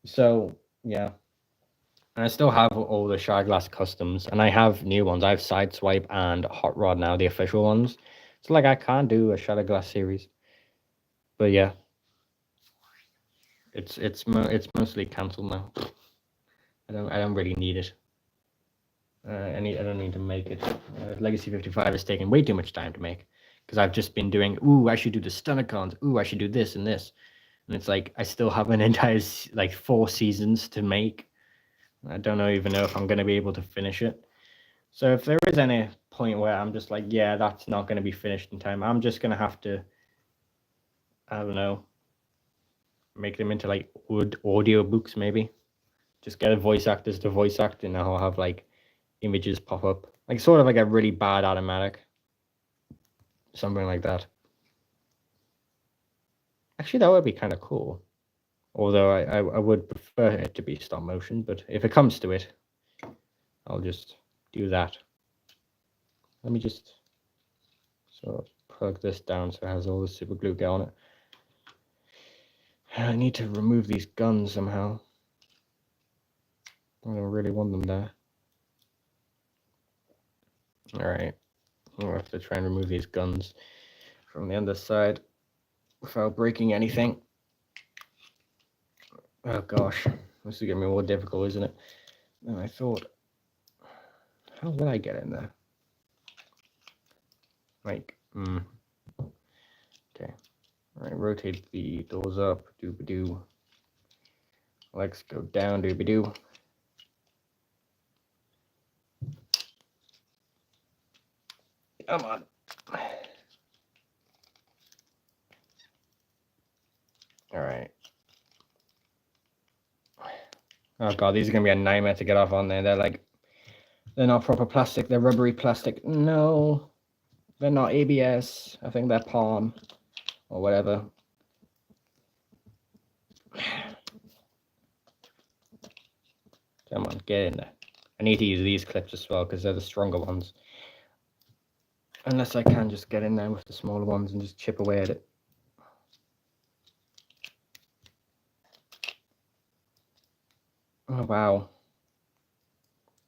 So yeah, And I still have all the Shy Glass customs, and I have new ones. I have Sideswipe and Hot Rod now, the official ones. So like I can't do a Shadow Glass series, but yeah, it's mostly cancelled now. I don't really need it. I don't need to make it. Legacy 55 is taking way too much time to make because I've just been doing. Ooh, I should do the Stunnicons. Ooh, I should do this and this, and it's like I still have an entire like 4 seasons to make. I don't even know if I'm gonna be able to finish it. So if there is any point where I'm just like, yeah, that's not gonna be finished in time, I'm just gonna have to, I don't know, make them into like audio books maybe. Just get a voice actors to voice act, and I'll have like images pop up, like sort of like a really bad automatic, something like that. Actually, that would be kind of cool. Although I would prefer it to be stop motion, but if it comes to it, I'll just do that. Let me just sort of plug this down so it has all the super glue gel on it. I need to remove these guns somehow. I don't really want them there. Alright, I'll have to try and remove these guns from the underside without breaking anything. Oh gosh, this is getting more difficult, isn't it? And I thought, how would I get in there? Like, okay. Alright, rotate the doors up, doobie-doo. Legs go down, doobie-doo. Come on. Alright. Oh god, these are gonna be a nightmare to get off on there. They're not proper plastic, they're rubbery plastic. No, they're not ABS. I think they're Palm or whatever. Come on, get in there. I need to use these clips as well because they're the stronger ones. Unless I can just get in there with the smaller ones and just chip away at it. Oh wow.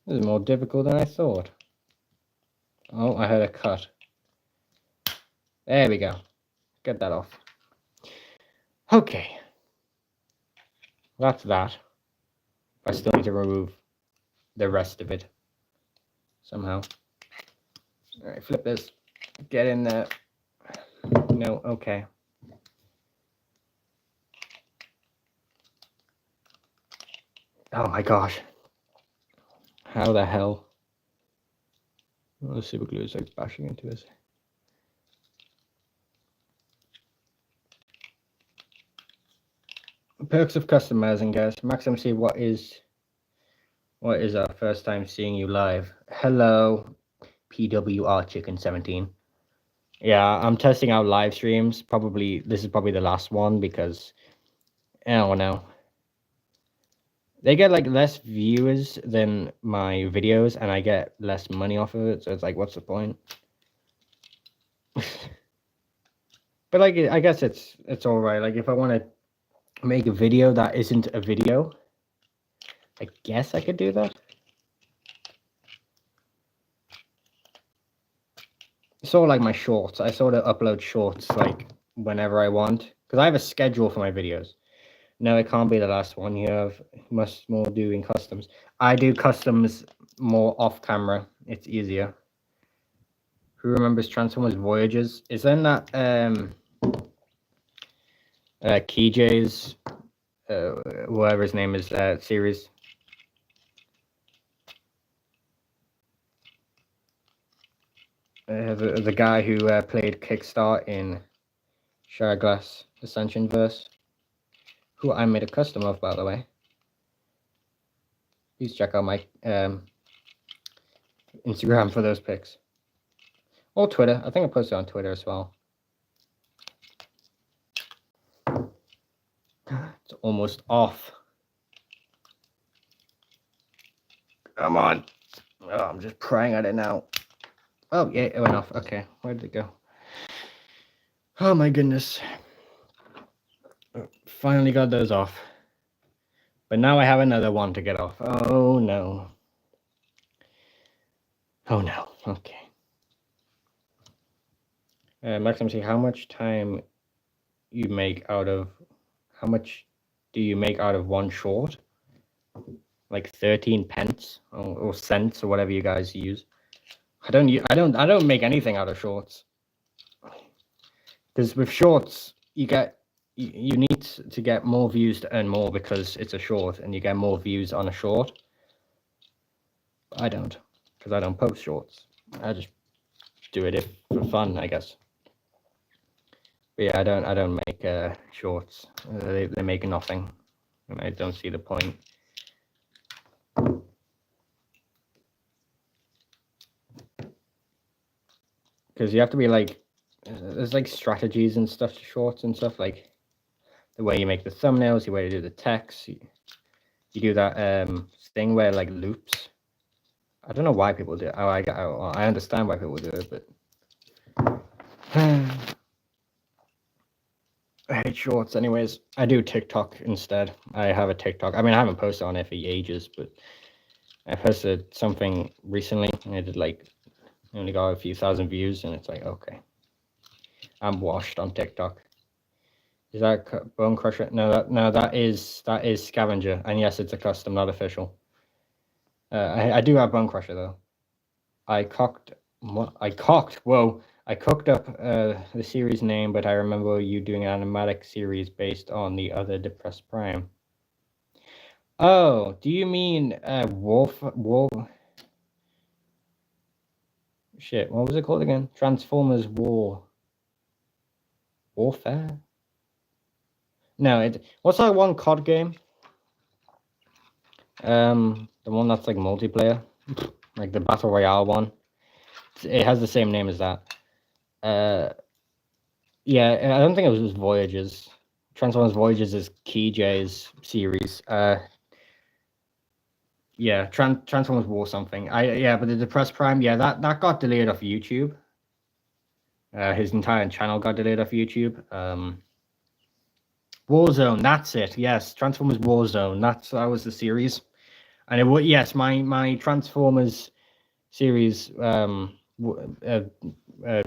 This is more difficult than I thought. Oh, I heard a cut. There we go. Get that off. Okay. That's that. I still need to remove the rest of it somehow. Alright, flip this. Get in there. No, okay. Oh my gosh. How the hell? Oh, the super glue is like bashing into this. Perks of customizing, guys. Max MC, what is our first time seeing you live? Hello, PWR Chicken 17. Yeah, I'm testing out live streams. This is probably the last one because I don't know. They get like less viewers than my videos, and I get less money off of it. So it's like, what's the point? But like, I guess it's all right. Like, if I want to make a video that isn't a video, I guess I could do that. Sort of like my shorts. I sort of upload shorts like whenever I want because I have a schedule for my videos. No, it can't be the last one. You must more doing customs. I do customs more off camera. It's easier. Who remembers Transformers Voyages? Is there that KJ's whatever his name is series? The guy who played Kickstart in Shy Glass Ascension Verse, who I made a custom of, by the way. Please check out my Instagram for those pics. Or Twitter. I think I posted on Twitter as well. It's almost off. Come on. Oh, I'm just praying at it now. Oh, yeah, it went off. Okay, where did it go? Oh, my goodness. Finally got those off. But now I have another one to get off. Oh no. Oh no. Okay. Max MC, how much time you make out of? How much do you make out of one short? Like 13 pence or cents or whatever you guys use. I don't make anything out of shorts. Because with shorts, you need to get more views to earn more because it's a short and you get more views on a short. But I don't, because I don't post shorts. I just do it for fun, I guess. But yeah, I don't make shorts. They make nothing, and I don't see the point. Because you have to be like, there's like strategies and stuff to shorts and stuff, like the way you make the thumbnails, the way you do the text. You do that thing where like loops. I don't know why people do it. I understand why people do it, but I hate shorts. Anyways, I do TikTok instead. I have a TikTok. I mean, I haven't posted on it for ages, but I posted something recently, and I did like only got a few thousand views, and it's like, okay, I'm washed on TikTok. Is that Bone Crusher? No, that is Scavenger, and yes, it's a custom, not official. I do have Bone Crusher though. I cocked up the series name, but I remember you doing an animatic series based on the other Depressed Prime. Oh, do you mean Wolf? Shit, what was it called again? Transformers Warfare? No, what's that one COD game? The one that's like multiplayer, like the Battle Royale one. It has the same name as that. Yeah, I don't think it was Voyages. Transformers Voyages is KeyJ's series. Yeah, Transformers War something. But the Depressed Prime, yeah, that got deleted off YouTube. His entire channel got deleted off YouTube. Warzone, that's it. Yes, Transformers Warzone. That was the series, and it was yes, my Transformers series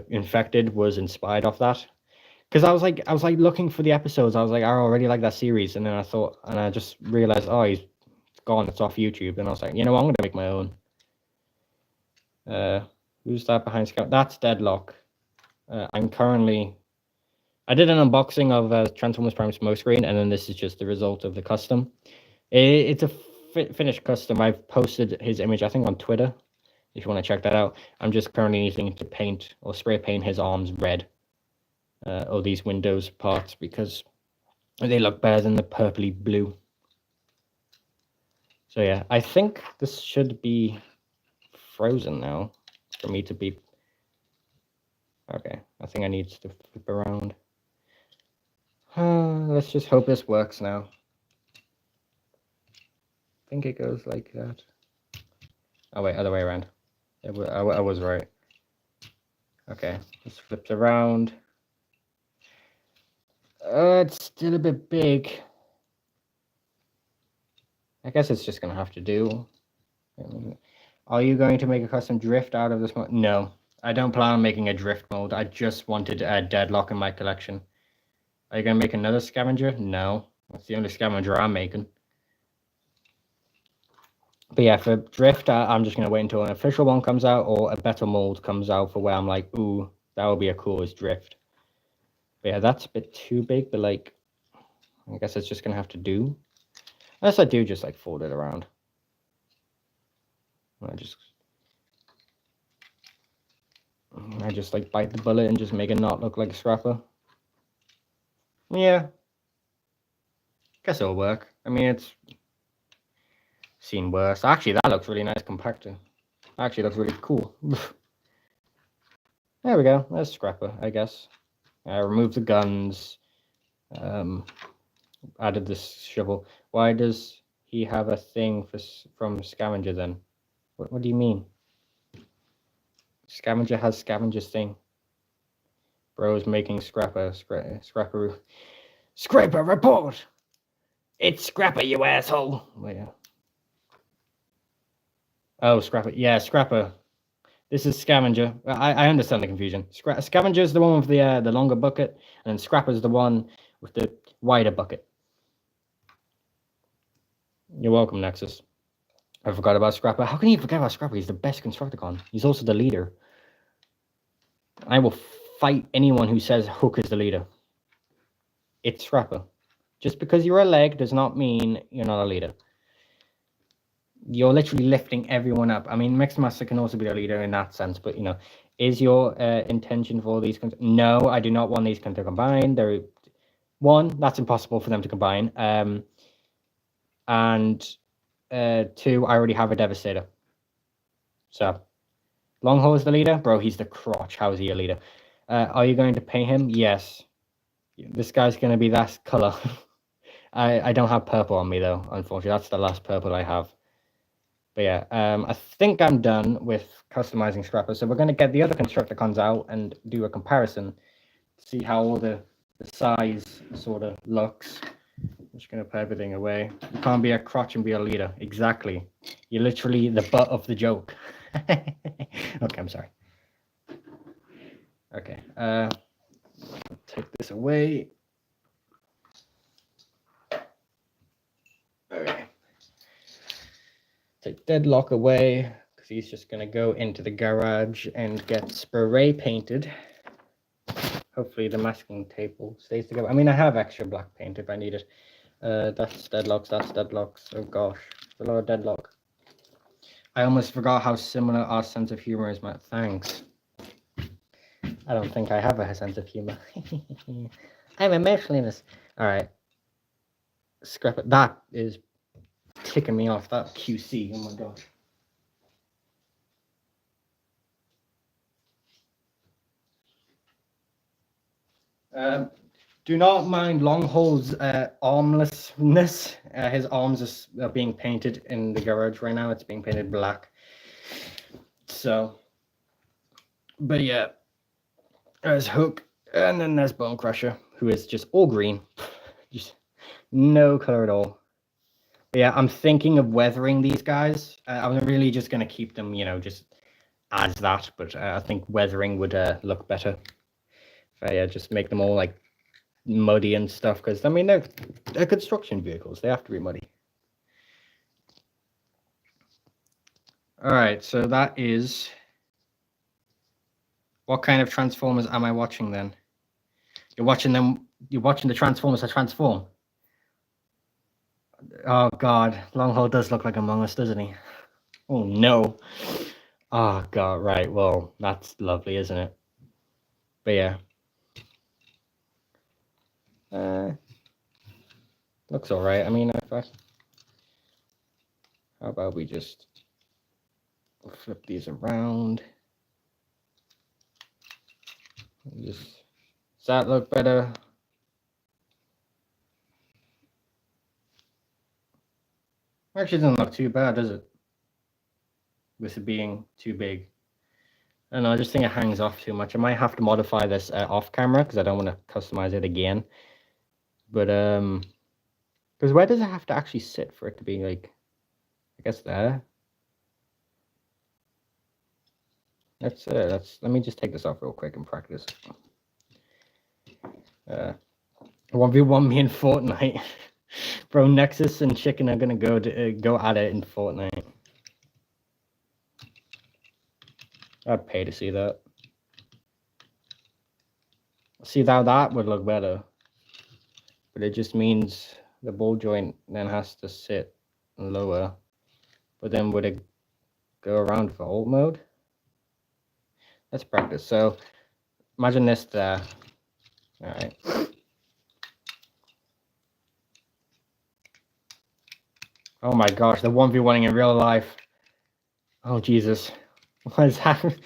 Infected was inspired off that. Because I was like looking for the episodes. I was like, I already like that series, and then I just realized, oh, he's gone. It's off YouTube, and I was like, you know, I'm gonna make my own. Who's that behind Scout? That's Deadlock. I did an unboxing of Transformers Prime Smoke Screen, and then this is just the result of the custom. It's a finished custom. I've posted his image, I think, on Twitter. If you want to check that out, I'm just currently needing to paint or spray paint his arms red. Or these windows parts because they look better than the purpley blue. So yeah, I think this should be frozen now for me to be. Okay, I think I need to flip around. Let's just hope this works now. I think it goes like that. Oh wait, other way around. I was right. Okay, just flips around. It's still a bit big. I guess it's just gonna have to do. Are you going to make a custom drift out of this mode? No, I don't plan on making a drift mode. I just wanted to add Deadlock in my collection. Are you gonna make another scavenger? No, that's the only scavenger I'm making. But yeah, for drift, I'm just gonna wait until an official one comes out or a better mold comes out for where I'm like, ooh, that would be a coolest drift. But yeah, that's a bit too big, but like, I guess it's just gonna have to do. Unless I do just like fold it around. I just like bite the bullet and just make it not look like a scrapper. Yeah. Guess it'll work. I mean, it's seen worse. Actually, that looks really nice compactor. Actually, looks really cool. There we go. That's scrapper, I guess. I removed the guns. Added this shovel. Why does he have a thing from Scavenger then? What do you mean? Scavenger has Scavenger's thing. Bro's making scrapper report. It's Scrapper, you asshole. Wait, yeah. Oh, Scrapper. Yeah, Scrapper. This is Scavenger. I understand the confusion. Scavenger is the one with the longer bucket, and Scrapper's the one with the wider bucket. You're welcome, Nexus. I forgot about Scrapper. How can you forget about Scrapper? He's the best Constructicon. He's also the leader. I will fight anyone who says Hook is the leader. It's Scrapper. Just because you're a leg does not mean you're not a leader. You're literally lifting everyone up. I mean, Mixmaster can also be a leader in that sense, but, you know, is your intention for these... No, I do not want these to combine. One, that's impossible for them to combine. And two, I already have a Devastator. So, Longhaul is the leader? Bro, he's the crotch. How is he a leader? Are you going to pay him? Yes. This guy's going to be that color. I don't have purple on me, though, unfortunately. That's the last purple I have. But yeah, I think I'm done with customizing Scrapper. So we're going to get the other Constructicons out and do a comparison. See how all the size sort of looks. I'm just going to put everything away. You can't be a crotch and be a leader. Exactly. You're literally the butt of the joke. Okay, I'm sorry. Okay, take this away. Okay. Take Deadlock away, because he's just going to go into the garage and get spray painted. Hopefully the masking tape will stay together. I mean, I have extra black paint if I need it. That's Deadlocks, that's Deadlocks. Oh gosh, a lot of Deadlock. I almost forgot how similar our sense of humor is, Matt. Thanks. I don't think I have a sense of humor. I'm emotionally in this. Alright. Scrap it. That is ticking me off. That QC. Oh my gosh. Do not mind Longhaul's armlessness. His arms are being painted in the garage right now. It's being painted black. So, but yeah, there's Hook, and then there's Bone Crusher, who is just all green. Just no color at all. But yeah, I'm thinking of weathering these guys. I'm really just going to keep them, you know, just as that. But I think weathering would look better. If I just make them all like muddy and stuff, because I mean they're construction vehicles. They have to be muddy. All right, so that is... What kind of Transformers am I watching then? You're watching them. You're watching the Transformers that transform. Oh God, Longhaul does look like Among Us, doesn't he? Oh no. Oh God, right. Well, that's lovely, isn't it? But yeah. Looks all right. I mean, how about we just flip these around? Does that look better? Actually, doesn't look too bad, does it? With it being too big. I don't know, I just think it hangs off too much. I might have to modify this off camera because I don't want to customize it again. But because where does it have to actually sit for it to be like, I guess there. Let me just take this off real quick and practice. 1v1 me in Fortnite. Bro, Nexus and Chicken are gonna go at it in Fortnite. I'd pay to see that. See, now that would look better. But it just means the ball joint then has to sit lower. But then would it go around for alt mode? Let's practice. So imagine this there. All right. Oh my gosh, the 1v1ing in real life. Oh Jesus. What is happening?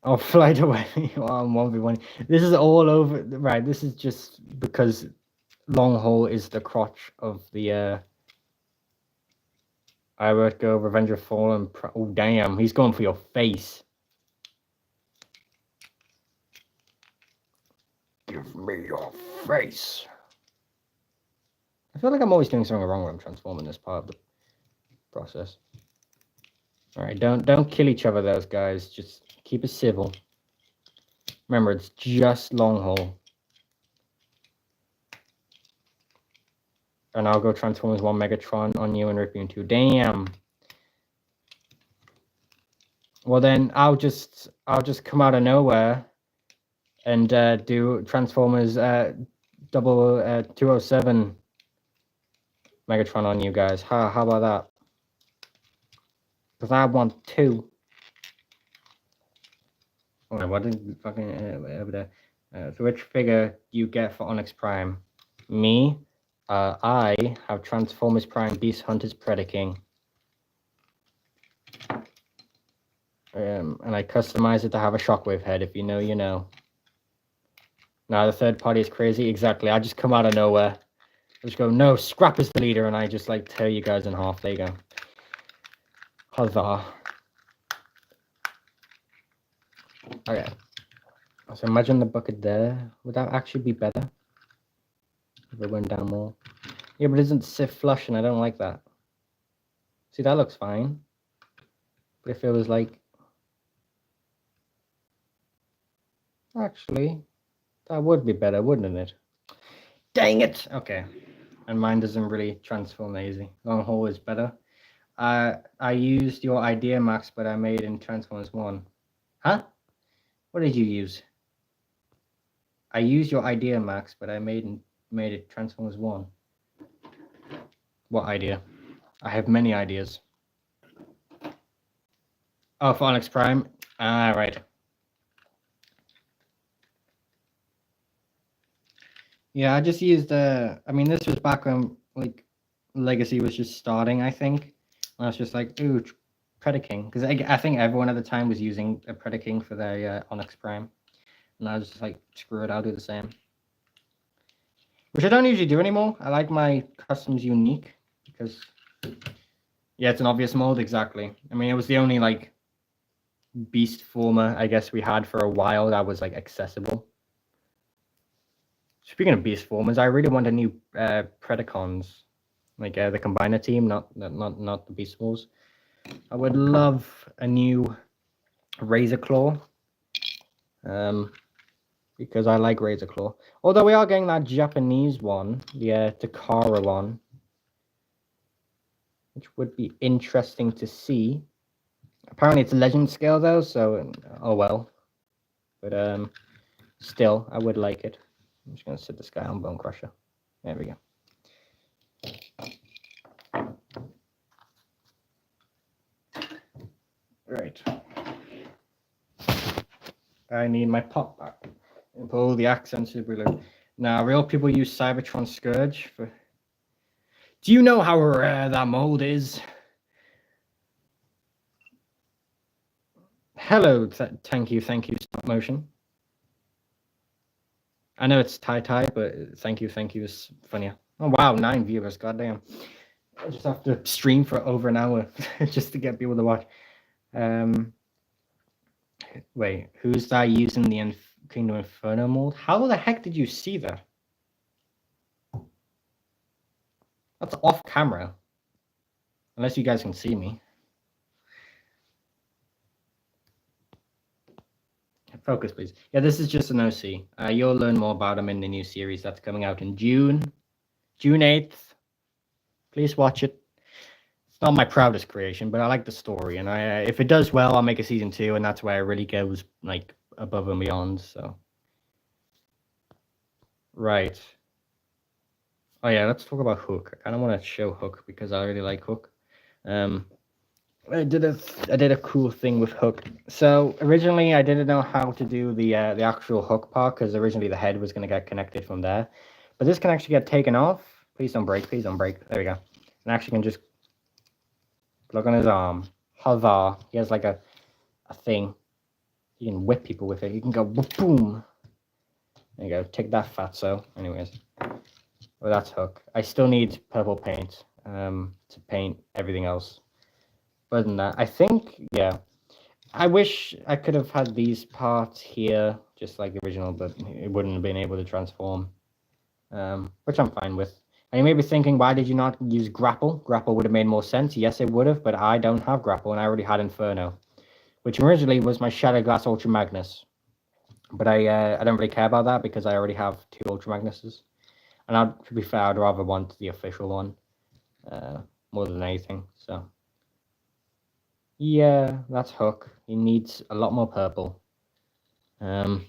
Oh, flight away. Oh, 1v1. This is all over. Right, this is just because Longhaul is the crotch of the I would go Revenger Fallen. Oh damn, he's going for your face. Give me your face. feel like I'm always doing something wrong when I'm transforming this part of the process. All right, don't kill each other, those guys. Just keep it civil. Remember, it's just long haul. And I'll go transform as one Megatron on you and rip you in two. Damn. Well then, I'll just come out of nowhere and do Transformers double 207 Megatron on you guys. How about that? Because I want two. Oh, what did you fucking over there? So which figure you get for Onyx Prime? Me. I have Transformers Prime Beast Hunters Predaking. And I customize it to have a Shockwave head. If you know, you know. Now the third party is crazy. Exactly. I just come out of nowhere. I just go, no, Scrap is the leader, and I just like tear you guys in half. There you go. Huzzah. Okay. So imagine the bucket there. Would that actually be better? If it went down more. Yeah, but it isn't Sith flush, and I don't like that. See, that looks fine. But if it was like... Actually, that would be better, wouldn't it? Dang it! Okay. And mine doesn't really transform that easy. Long haul is better. I used your idea, Max, but I made in Transformers 1. Huh? What did you use? I used your idea, Max, but I made it Transformers 1. What idea? I have many ideas. Oh, for Onyx Prime? Ah, right. Yeah, I just used I mean, this was back when like Legacy was just starting, I think. And I was just like, ooh, Predaking, because I think everyone at the time was using a Predaking for their Onyx Prime, and I was just like, screw it, I'll do the same. Which I don't usually do anymore. I like my customs unique because, yeah, it's an obvious mold, exactly. I mean, it was the only like beast former I guess we had for a while that was like accessible. Speaking of beast formers, I really want a new Predacons, like the Combiner team, not the Beast Wars. I would love a new Razor Claw, because I like Razor Claw. Although we are getting that Japanese one, the Takara one, which would be interesting to see. Apparently it's legend scale though, so oh well. But still, I would like it. I'm just gonna set this guy on Bone Crusher. There we go. Right. I need my pop back. And put all the accents in blue. Now, real people use Cybertron Scourge for. Do you know how rare that mold is? Hello, thank you, stop motion. I know it's tie, but thank you is funnier. Oh wow, 9 viewers, goddamn. I just have to stream for over an hour just to get people to watch. Wait, who's that using the Kingdom Inferno mold? How the heck did you see that? That's off camera. Unless you guys can see me. Focus, please. Yeah, this is just an OC. You'll learn more about them in the new series that's coming out in June 8th. Please watch it. It's not my proudest creation, but I like the story, and if it does well, I'll make a season 2, and that's where it really goes like above and beyond. So, right. Oh yeah, let's talk about Hook. I kind of want to show Hook because I really like Hook. I did a cool thing with Hook. So originally I didn't know how to do the actual hook part because originally the head was going to get connected from there, but this can actually get taken off. Please don't break. Please don't break. There we go. And actually can just plug on his arm. Huzzah! He has like a thing. You can whip people with it. You can go boom. There you go. Take that, fatso. Anyways, well that's Hook. I still need purple paint to paint everything else. Other than that, I think, yeah. I wish I could have had these parts here, just like the original, but it wouldn't have been able to transform, which I'm fine with. And you may be thinking, why did you not use grapple? Grapple would have made more sense. Yes, it would have, but I don't have grapple, and I already had Inferno, which originally was my Shattered Glass Ultra Magnus. But I don't really care about that because I already have 2 Ultra Magnuses. And to be fair, I'd rather want the official one more than anything. So yeah, that's Hook. He needs a lot more purple. Long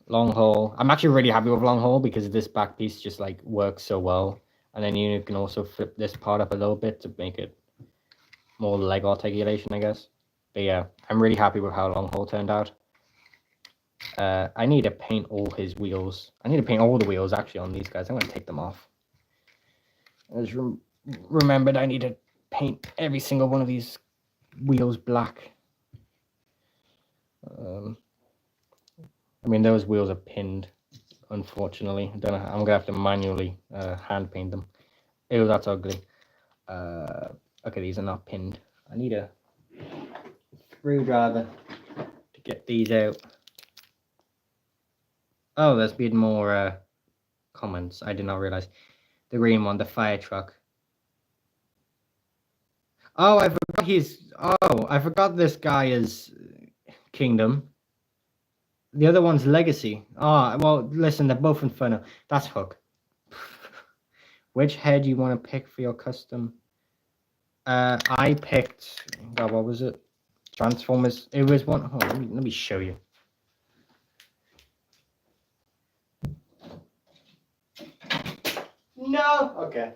haul. I'm actually really happy with long haul because this back piece just like works so well. And then you can also flip this part up a little bit to make it more leg articulation, I guess. But yeah, I'm really happy with how long haul turned out. I need to paint all his wheels. I need to paint all the wheels actually on these guys. I'm going to take them off. I just remembered I need to paint every single one of these wheels black. I mean, those wheels are pinned, unfortunately. I don't know. I'm going to have to manually hand paint them. Ew, that's ugly. Okay, these are not pinned. I need a screwdriver to get these out. Oh, there's been more comments. I did not realize. The green one, the fire truck. Oh, I forgot this guy is Kingdom. The other one's Legacy. Oh, well, listen, they're both Inferno. That's Hook. Which head you want to pick for your custom? I picked, God, what was it? Transformers. It was one. Oh, let me show you. No. Okay.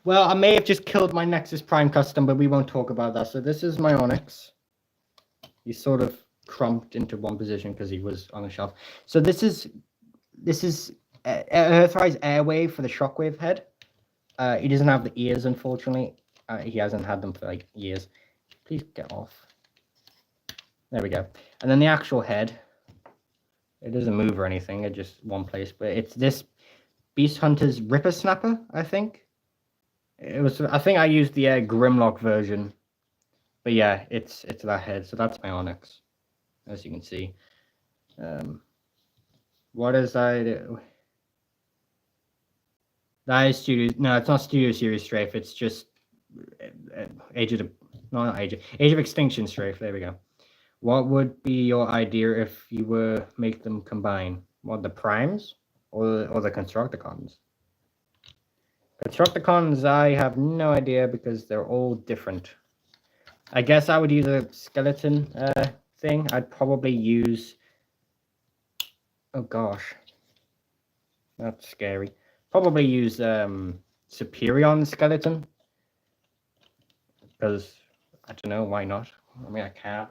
Well, I may have just killed my Nexus Prime custom, but we won't talk about that. So this is my Onyx. He's sort of crumped into one position because he was on the shelf. So this is Earthrise Airwave for the Shockwave head. He doesn't have the ears, unfortunately. He hasn't had them for like years. Please get off. There we go. And then the actual head. It doesn't move or anything. It's just one place. But it's this Beast Hunter's Ripper Snapper, I think. It was. I think I used the Grimlock version. But yeah, it's that head. So that's my Onyx, as you can see. What is that? That is Studio. No, it's not Studio Series Strafe. It's just Age of Extinction Strafe. There we go. What would be your idea if you were make them combine? What, the Primes or the Constructicons? Constructicons, I have no idea because they're all different. I guess I would use a skeleton thing. I'd probably use. Oh gosh, that's scary. Probably use Superion skeleton because I don't know, why not? I mean, I can't.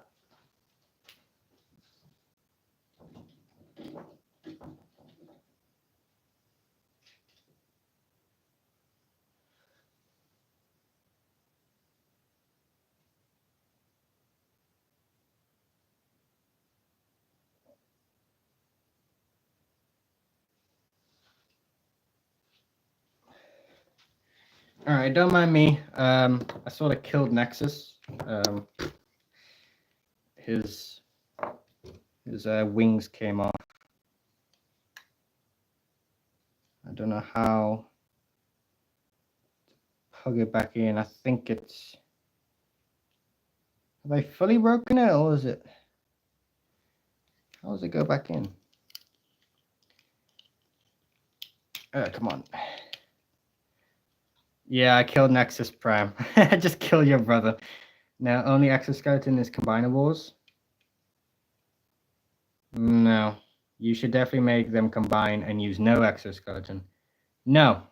All right, don't mind me. I sort of killed Nexus. His wings came off. I don't know how to plug it back in. I think it's. Have I fully broken it, or is it? How does it go back in? Come on. Yeah, I killed Nexus Prime. I just killed your brother. Now, only exoskeleton is combinables. No. You should definitely make them combine and use no exoskeleton. No.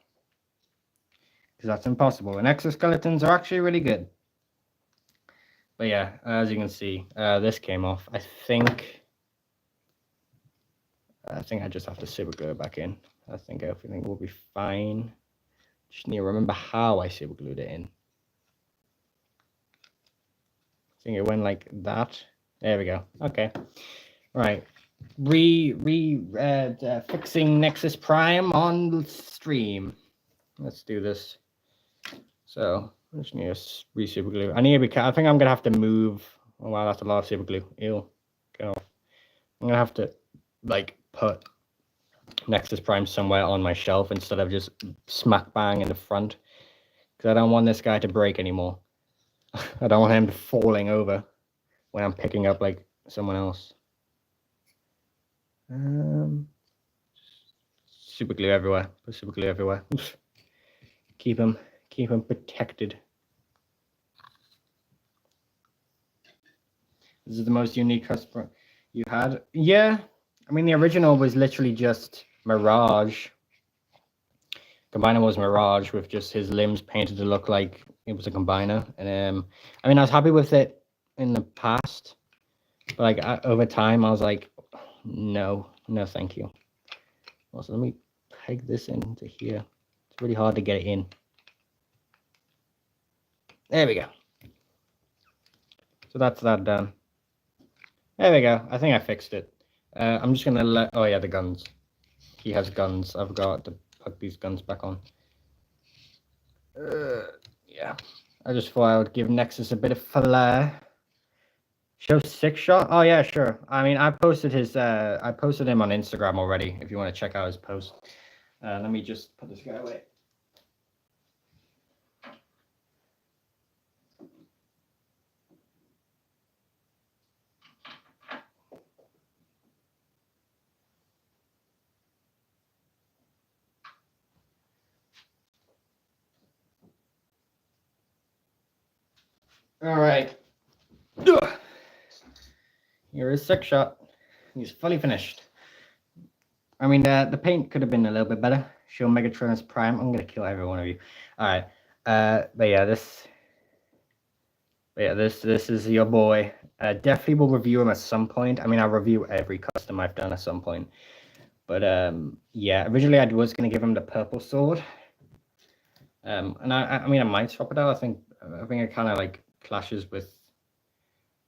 Because that's impossible. And exoskeletons are actually really good. But yeah, as you can see, this came off. I think I just have to super glue it back in. I think everything will be fine. Just need to remember how I super glued it in. I think it went like that. There we go. Okay. Right. Fixing Nexus Prime on stream. Let's do this. So I just need to re-super glue. I think I'm gonna have to move. Oh wow, that's a lot of super glue. Ew. Get off. I'm gonna have to like put Nexus Prime somewhere on my shelf instead of just smack bang in the front. Because I don't want this guy to break anymore. I don't want him falling over when I'm picking up like someone else. Super glue everywhere. Put super glue everywhere. keep him protected. This is the most unique customer you had. Yeah, I mean the original was literally just Mirage. Combiner was Mirage with just his limbs painted to look like it was a combiner. And I mean I was happy with it in the past, but like over time I was like, no, thank you. Also, let me peg this into here. It's really hard to get it in. There we go. So that's that done. There we go. I think I fixed it. I'm just gonna let. Oh yeah, the guns. He has guns. I've got to put these guns back on. Yeah. I just thought I would give Nexus a bit of flair. Show six shot. Oh yeah, sure. I mean, I posted his. I posted him on Instagram already. If you want to check out his post. Let me just put this guy away. All right. Here is six shot. He's fully finished. I mean, the paint could have been a little bit better. Show Megatronus Prime. I'm gonna kill every one of you. All right. But yeah, this is your boy. Definitely will review him at some point. I mean, I'll review every custom I've done at some point. But yeah, originally I was gonna give him the purple sword. And I mean, I might swap it out. I think it kind of like clashes with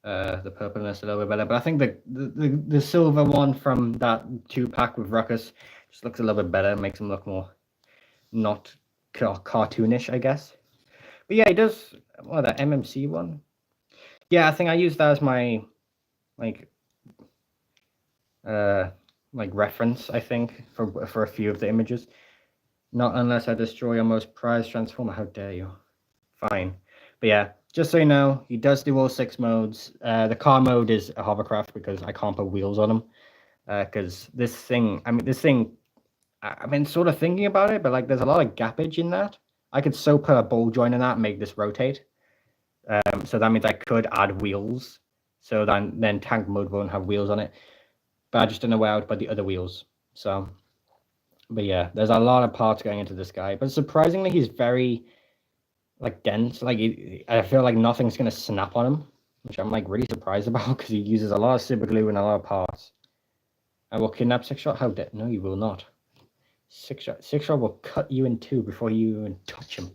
the purpleness a little bit better. But I think the silver one from that 2-pack with Ruckus just looks a little bit better. Makes him look more not cartoonish, I guess. But yeah, he does. Well, that MMC one. Yeah, I think I used that as my like reference. I think for a few of the images. Not unless I destroy your most prized transformer. How dare you? Fine. But yeah, just so you know, he does do all 6 modes. The car mode is a hovercraft because I can't put wheels on him. Because this thing, I've been sort of thinking about it, but like there's a lot of gappage in that. I could so put a ball joint in that and make this rotate. So that means I could add wheels. So then tank mode won't have wheels on it. But I just don't know where I would put the other wheels. So, but yeah, there's a lot of parts going into this guy. But surprisingly, he's very like dense. Like I feel like nothing's gonna snap on him, which I'm like really surprised about because he uses a lot of super glue and a lot of parts. I will kidnap Six Shot. How dare? No, you will not. Six Shot will cut you in two before you even touch him.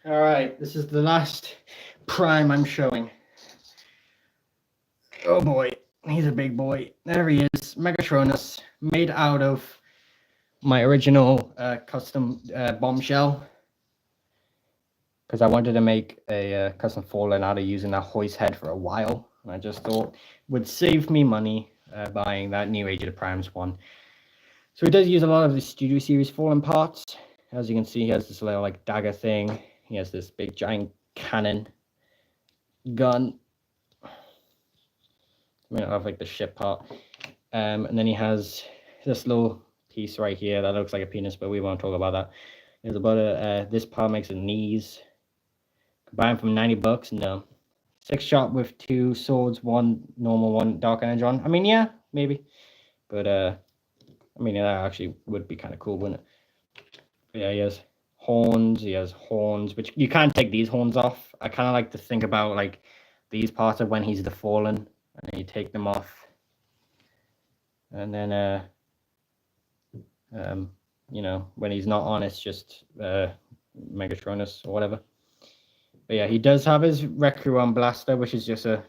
All right, this is the last prime I'm showing. Oh boy, he's a big boy. There he is, Megatronus, made out of my original custom bombshell. Because I wanted to make a custom Fallen out of using that hoist head for a while. And I just thought it would save me money buying that new Age of the Primes one. So he does use a lot of the Studio Series Fallen parts. As you can see, he has this little like dagger thing. He has this big giant cannon gun. I mean, I have like the ship part. And then he has this little piece right here that looks like a penis, but we won't talk about that. There's about this part makes the knees. Buy them from $90? No. 6 shot with 2 swords, 1 normal, 1 dark energon. I mean, yeah, maybe. But I mean, that actually would be kind of cool, wouldn't it? But yeah, he has horns, which you can't take these horns off. I kind of like to think about like these parts of when he's the Fallen, and then you take them off. And then you know, when he's not on, it's just Megatronus or whatever. But yeah, he does have his Requiem Blaster, which is just a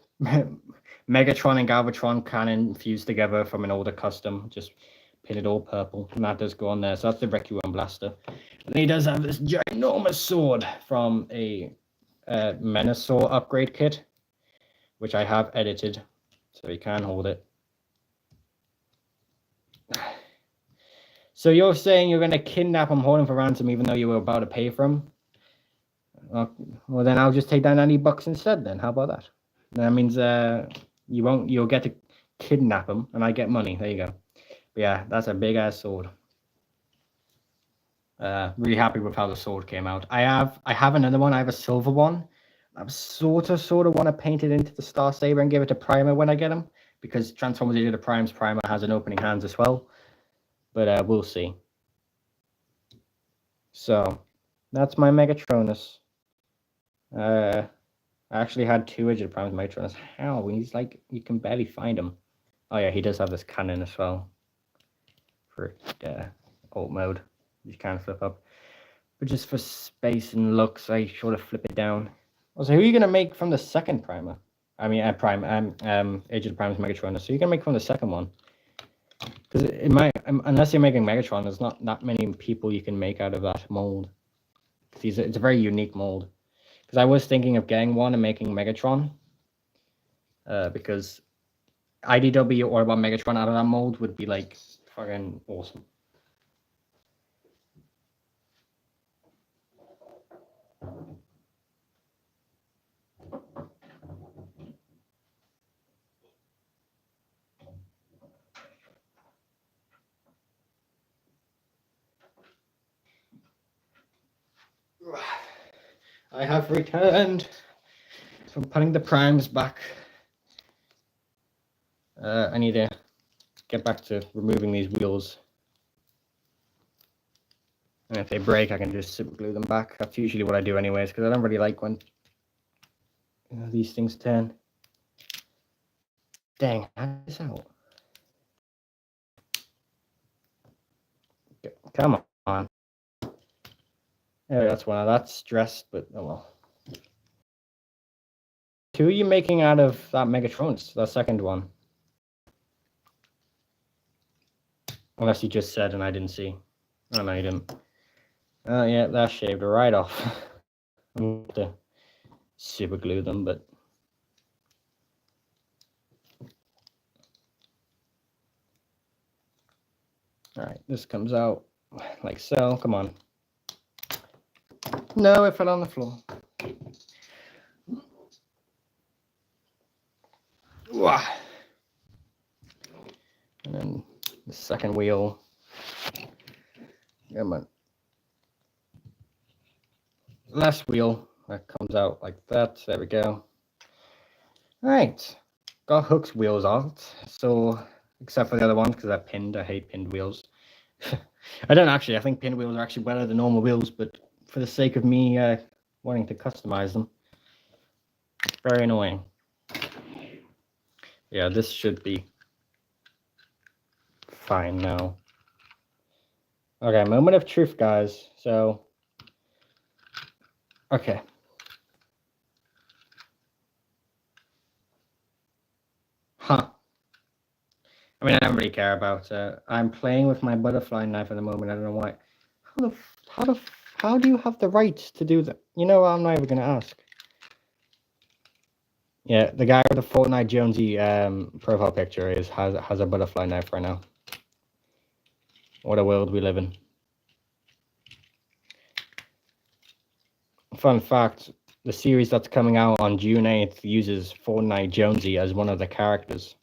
Megatron and Galvatron cannon fused together from an older custom, just painted all purple. And that does go on there. So that's the Requiem Blaster. And he does have this ginormous sword from a Menasor upgrade kit, which I have edited, so he can hold it. So you're saying you're going to kidnap him, hold him for ransom, even though you were about to pay for him? Well, then I'll just take down $90 instead. Then how about that? That means you'll get to kidnap him, and I get money. There you go. But yeah, that's a big ass sword. Really happy with how the sword came out. I have another one. I have a silver one. I sort of want to paint it into the Star Saber and give it to Primer when I get him, because Transformers Age of the Primes Primer has an opening hands as well. But we'll see. So that's my Megatronus. I actually had 2 Age of the Primes Megatronus. How? He's like, you can barely find him. Oh yeah, he does have this cannon as well for alt mode. You can flip up, but just for space and looks, I sort of flip it down. Also, who are you gonna make from the second Primer? I mean, Age of the Primes Megatron. So you're gonna make from the second one, because unless you're making Megatron, there's not that many people you can make out of that mold. Because it's a very unique mold. Because I was thinking of getting one and making Megatron. Because IDW or about Megatron out of that mold would be like fucking awesome. I have returned from putting the primes back. I need to get back to removing these wheels. And if they break, I can just super glue them back. That's usually what I do anyways, because I don't really like when these things turn. Dang, how did this out? Come on. Yeah, that's one. That's stressed, but oh well. Who are you making out of that Megatronus, the second one? Unless you just said and I didn't see. Oh, no, you didn't. Oh, yeah, that shaved right off. I'm going to super glue them, but... Alright, this comes out like so. Come on. No, it fell on the floor. And then the second wheel. Come on. Last wheel. That comes out like that. There we go. Alright. Got Hook's wheels out. So, except for the other ones, because they're pinned. I hate pinned wheels. I don't actually. I think pinned wheels are actually better than normal wheels, but for the sake of me wanting to customize them, very annoying. Yeah, this should be fine now. Okay, moment of truth, guys. So, okay. Huh. I mean, I don't really care about it. I'm playing with my butterfly knife at the moment. I don't know why. How do you have the right to do that? You know, I'm not even going to ask. Yeah, the guy with the Fortnite Jonesy profile picture has a butterfly knife right now. What a world we live in. Fun fact, the series that's coming out on June 8th uses Fortnite Jonesy as one of the characters.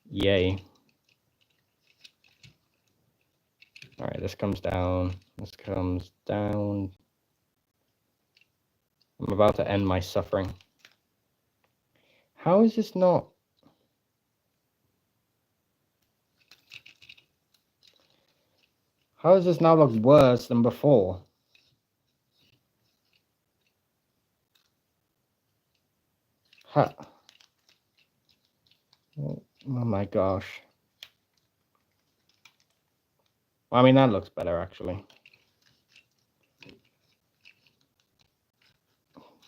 Yay. Alright, this comes down. This comes down. I'm about to end my suffering. How is this not? How does this now look worse than before? Ha. Oh my gosh. I mean, that looks better, actually.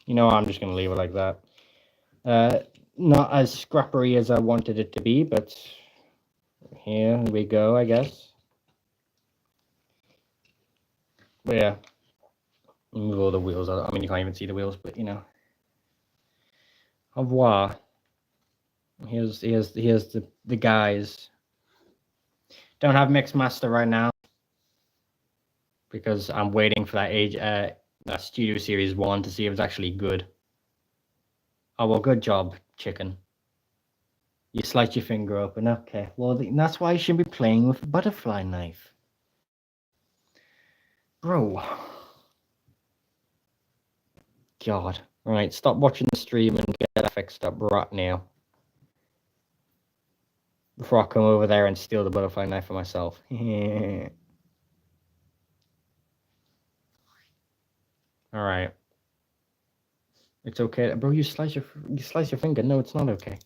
You know, I'm just going to leave it like that. Not as scrappery as I wanted it to be, but here we go, I guess. But yeah, move all the wheels out. I mean, you can't even see the wheels, but you know. Au revoir. Here's the guys. Don't have Mixmaster right now because I'm waiting for that Studio Series 1 to see if it's actually good. Oh, well, good job, chicken. You sliced your finger open. Okay, well, that's why you shouldn't be playing with a butterfly knife. Bro. God. Right, stop watching the stream and get that fixed up right now. Before I come over there and steal the butterfly knife for myself. Alright. It's okay. Bro, you slice your finger. No, it's not okay.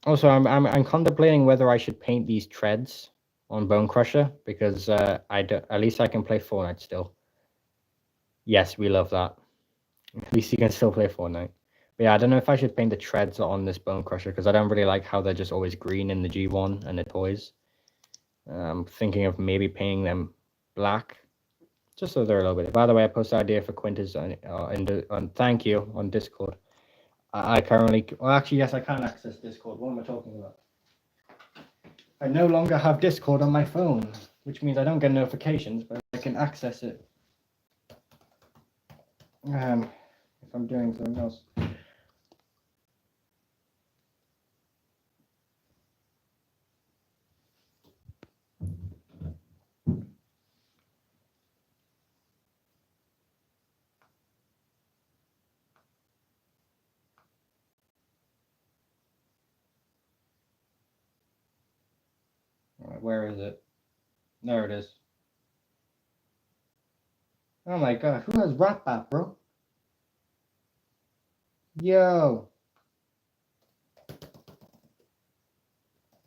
Also, I'm contemplating whether I should paint these treads on Bone Crusher because at least I can play Fortnite still. Yes, we love that. At least you can still play Fortnite. But yeah, I don't know if I should paint the treads on this Bone Crusher because I don't really like how they're just always green in the G1 and the toys. I'm thinking of maybe painting them black, just so they're a little bit. By the way, I posted an idea for Quintus on thank you on Discord. I currently, well, actually, yes, I can access Discord. What am I talking about? I no longer have Discord on my phone, which means I don't get notifications, but I can access it. If I'm doing something else. Right, where is it? There it is. Oh my god, who has Ratbat, bro? Yo!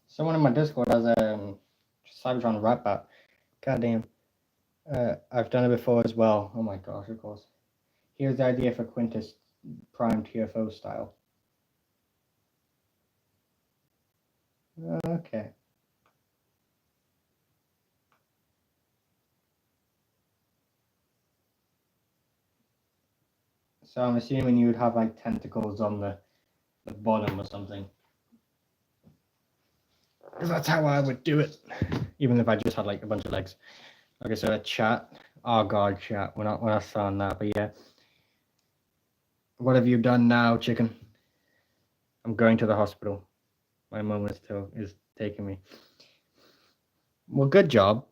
Someone in my Discord has Cybertron Ratbat. Goddamn. I've done it before as well. Oh my gosh, of course. Here's the idea for Quintus Prime TFO style. Okay. So I'm assuming you would have like tentacles on the bottom or something. Because that's how I would do it. Even if I just had like a bunch of legs. Okay, so a chat. Oh god, chat. We're not saying that, but yeah. What have you done now, chicken? I'm going to the hospital. My mom is taking me. Well, good job.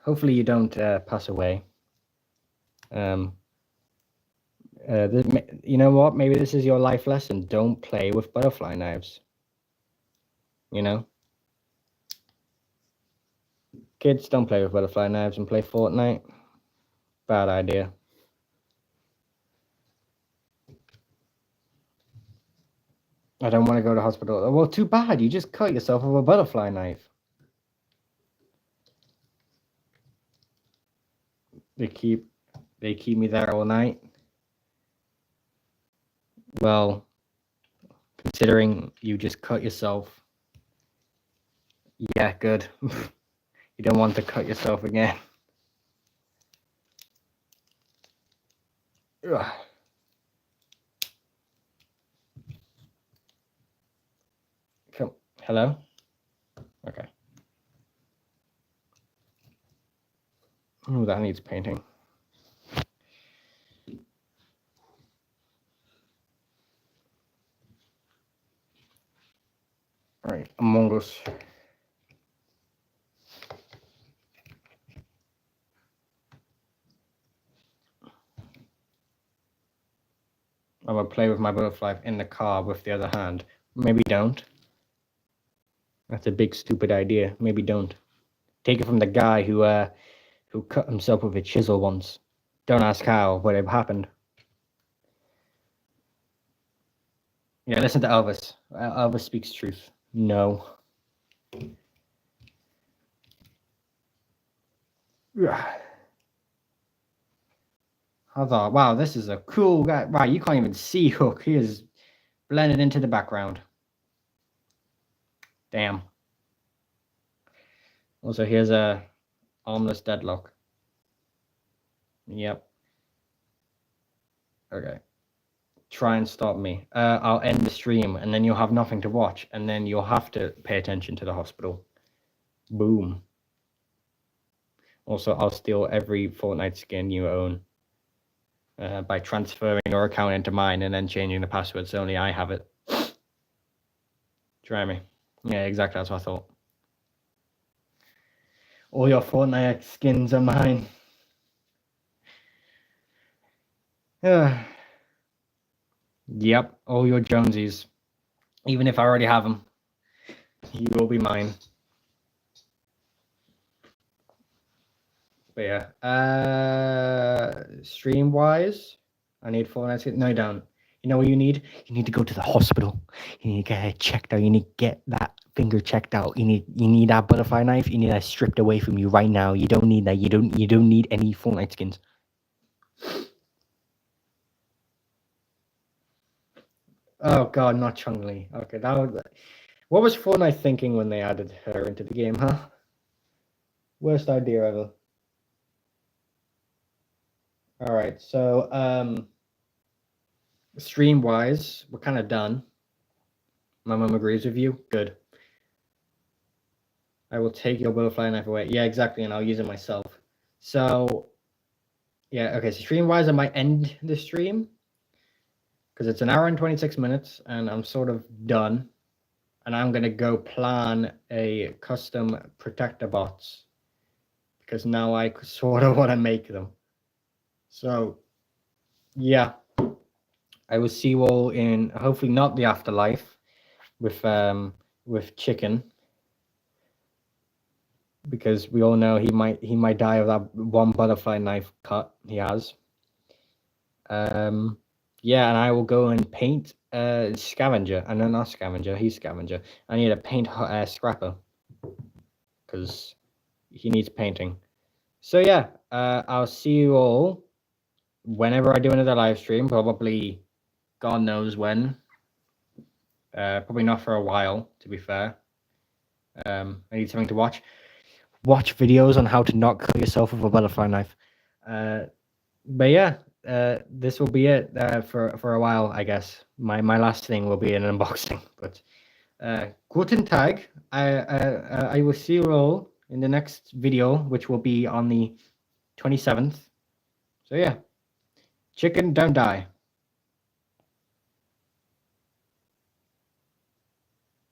Hopefully you don't pass away. You know what? Maybe this is your life lesson. Don't play with butterfly knives. You know? Kids, don't play with butterfly knives and play Fortnite. Bad idea. I don't want to go to the hospital. Well, too bad. You just cut yourself with a butterfly knife. They keep me there all night. Well, considering you just cut yourself. Yeah, good. You don't want to cut yourself again. Ugh. Come, hello? Okay. Oh, that needs painting. All right, Among Us. I will play with my butterfly in the car with the other hand. Maybe don't. That's a big stupid idea. Maybe don't. Take it from the guy who cut himself with a chisel once. Don't ask how, but it happened. Yeah, listen to Elvis. Elvis speaks truth. No. Wow, this is a cool guy. Wow, you can't even see Hook. He is blended into the background. Damn. Also, here's a armless deadlock. Yep. Okay. Try and stop me. I'll end the stream, and then you'll have nothing to watch, and then you'll have to pay attention to the hospital. Boom. Also, I'll steal every Fortnite skin you own by transferring your account into mine and then changing the password so only I have it. Try me. Yeah, exactly. That's what I thought. All your Fortnite skins are mine. Yep, all your Jonesies. Even if I already have them, you will be mine. But yeah, stream-wise, I need Fortnite skins. No, you don't. You know what you need? You need to go to the hospital. You need to get it checked out. You need to get that finger checked out. You need that butterfly knife. You need that stripped away from you right now. You don't need that. You don't need any Fortnite skins. Oh god, not Chun-Li. Okay, that was. What was Fortnite thinking when they added her into the game, huh? Worst idea ever. All right, so stream wise, we're kind of done. My mom agrees with you. Good. I will take your butterfly knife away. Yeah, exactly, and I'll use it myself. So yeah, okay. So stream wise, I might end the stream because it's an hour and 26 minutes, and I'm sort of done. And I'm gonna go plan a custom protector bots because now I sort of want to make them. So yeah, I will see you all in hopefully not the afterlife with Chicken, because we all know he might die of that one butterfly knife cut he has. Yeah, and I will go and paint Scavenger. And no, not Scavenger, he's Scavenger. I need to paint Scrapper because he needs painting. So yeah, I'll see you all whenever I do another live stream, probably God knows when. Probably not for a while, to be fair. I need something to watch. Watch videos on how to not kill yourself with a butterfly knife. But yeah, this will be it for a while, I guess. My last thing will be an unboxing. But Guten Tag. I will see you all in the next video, which will be on the 27th. So yeah, Chicken, don't die.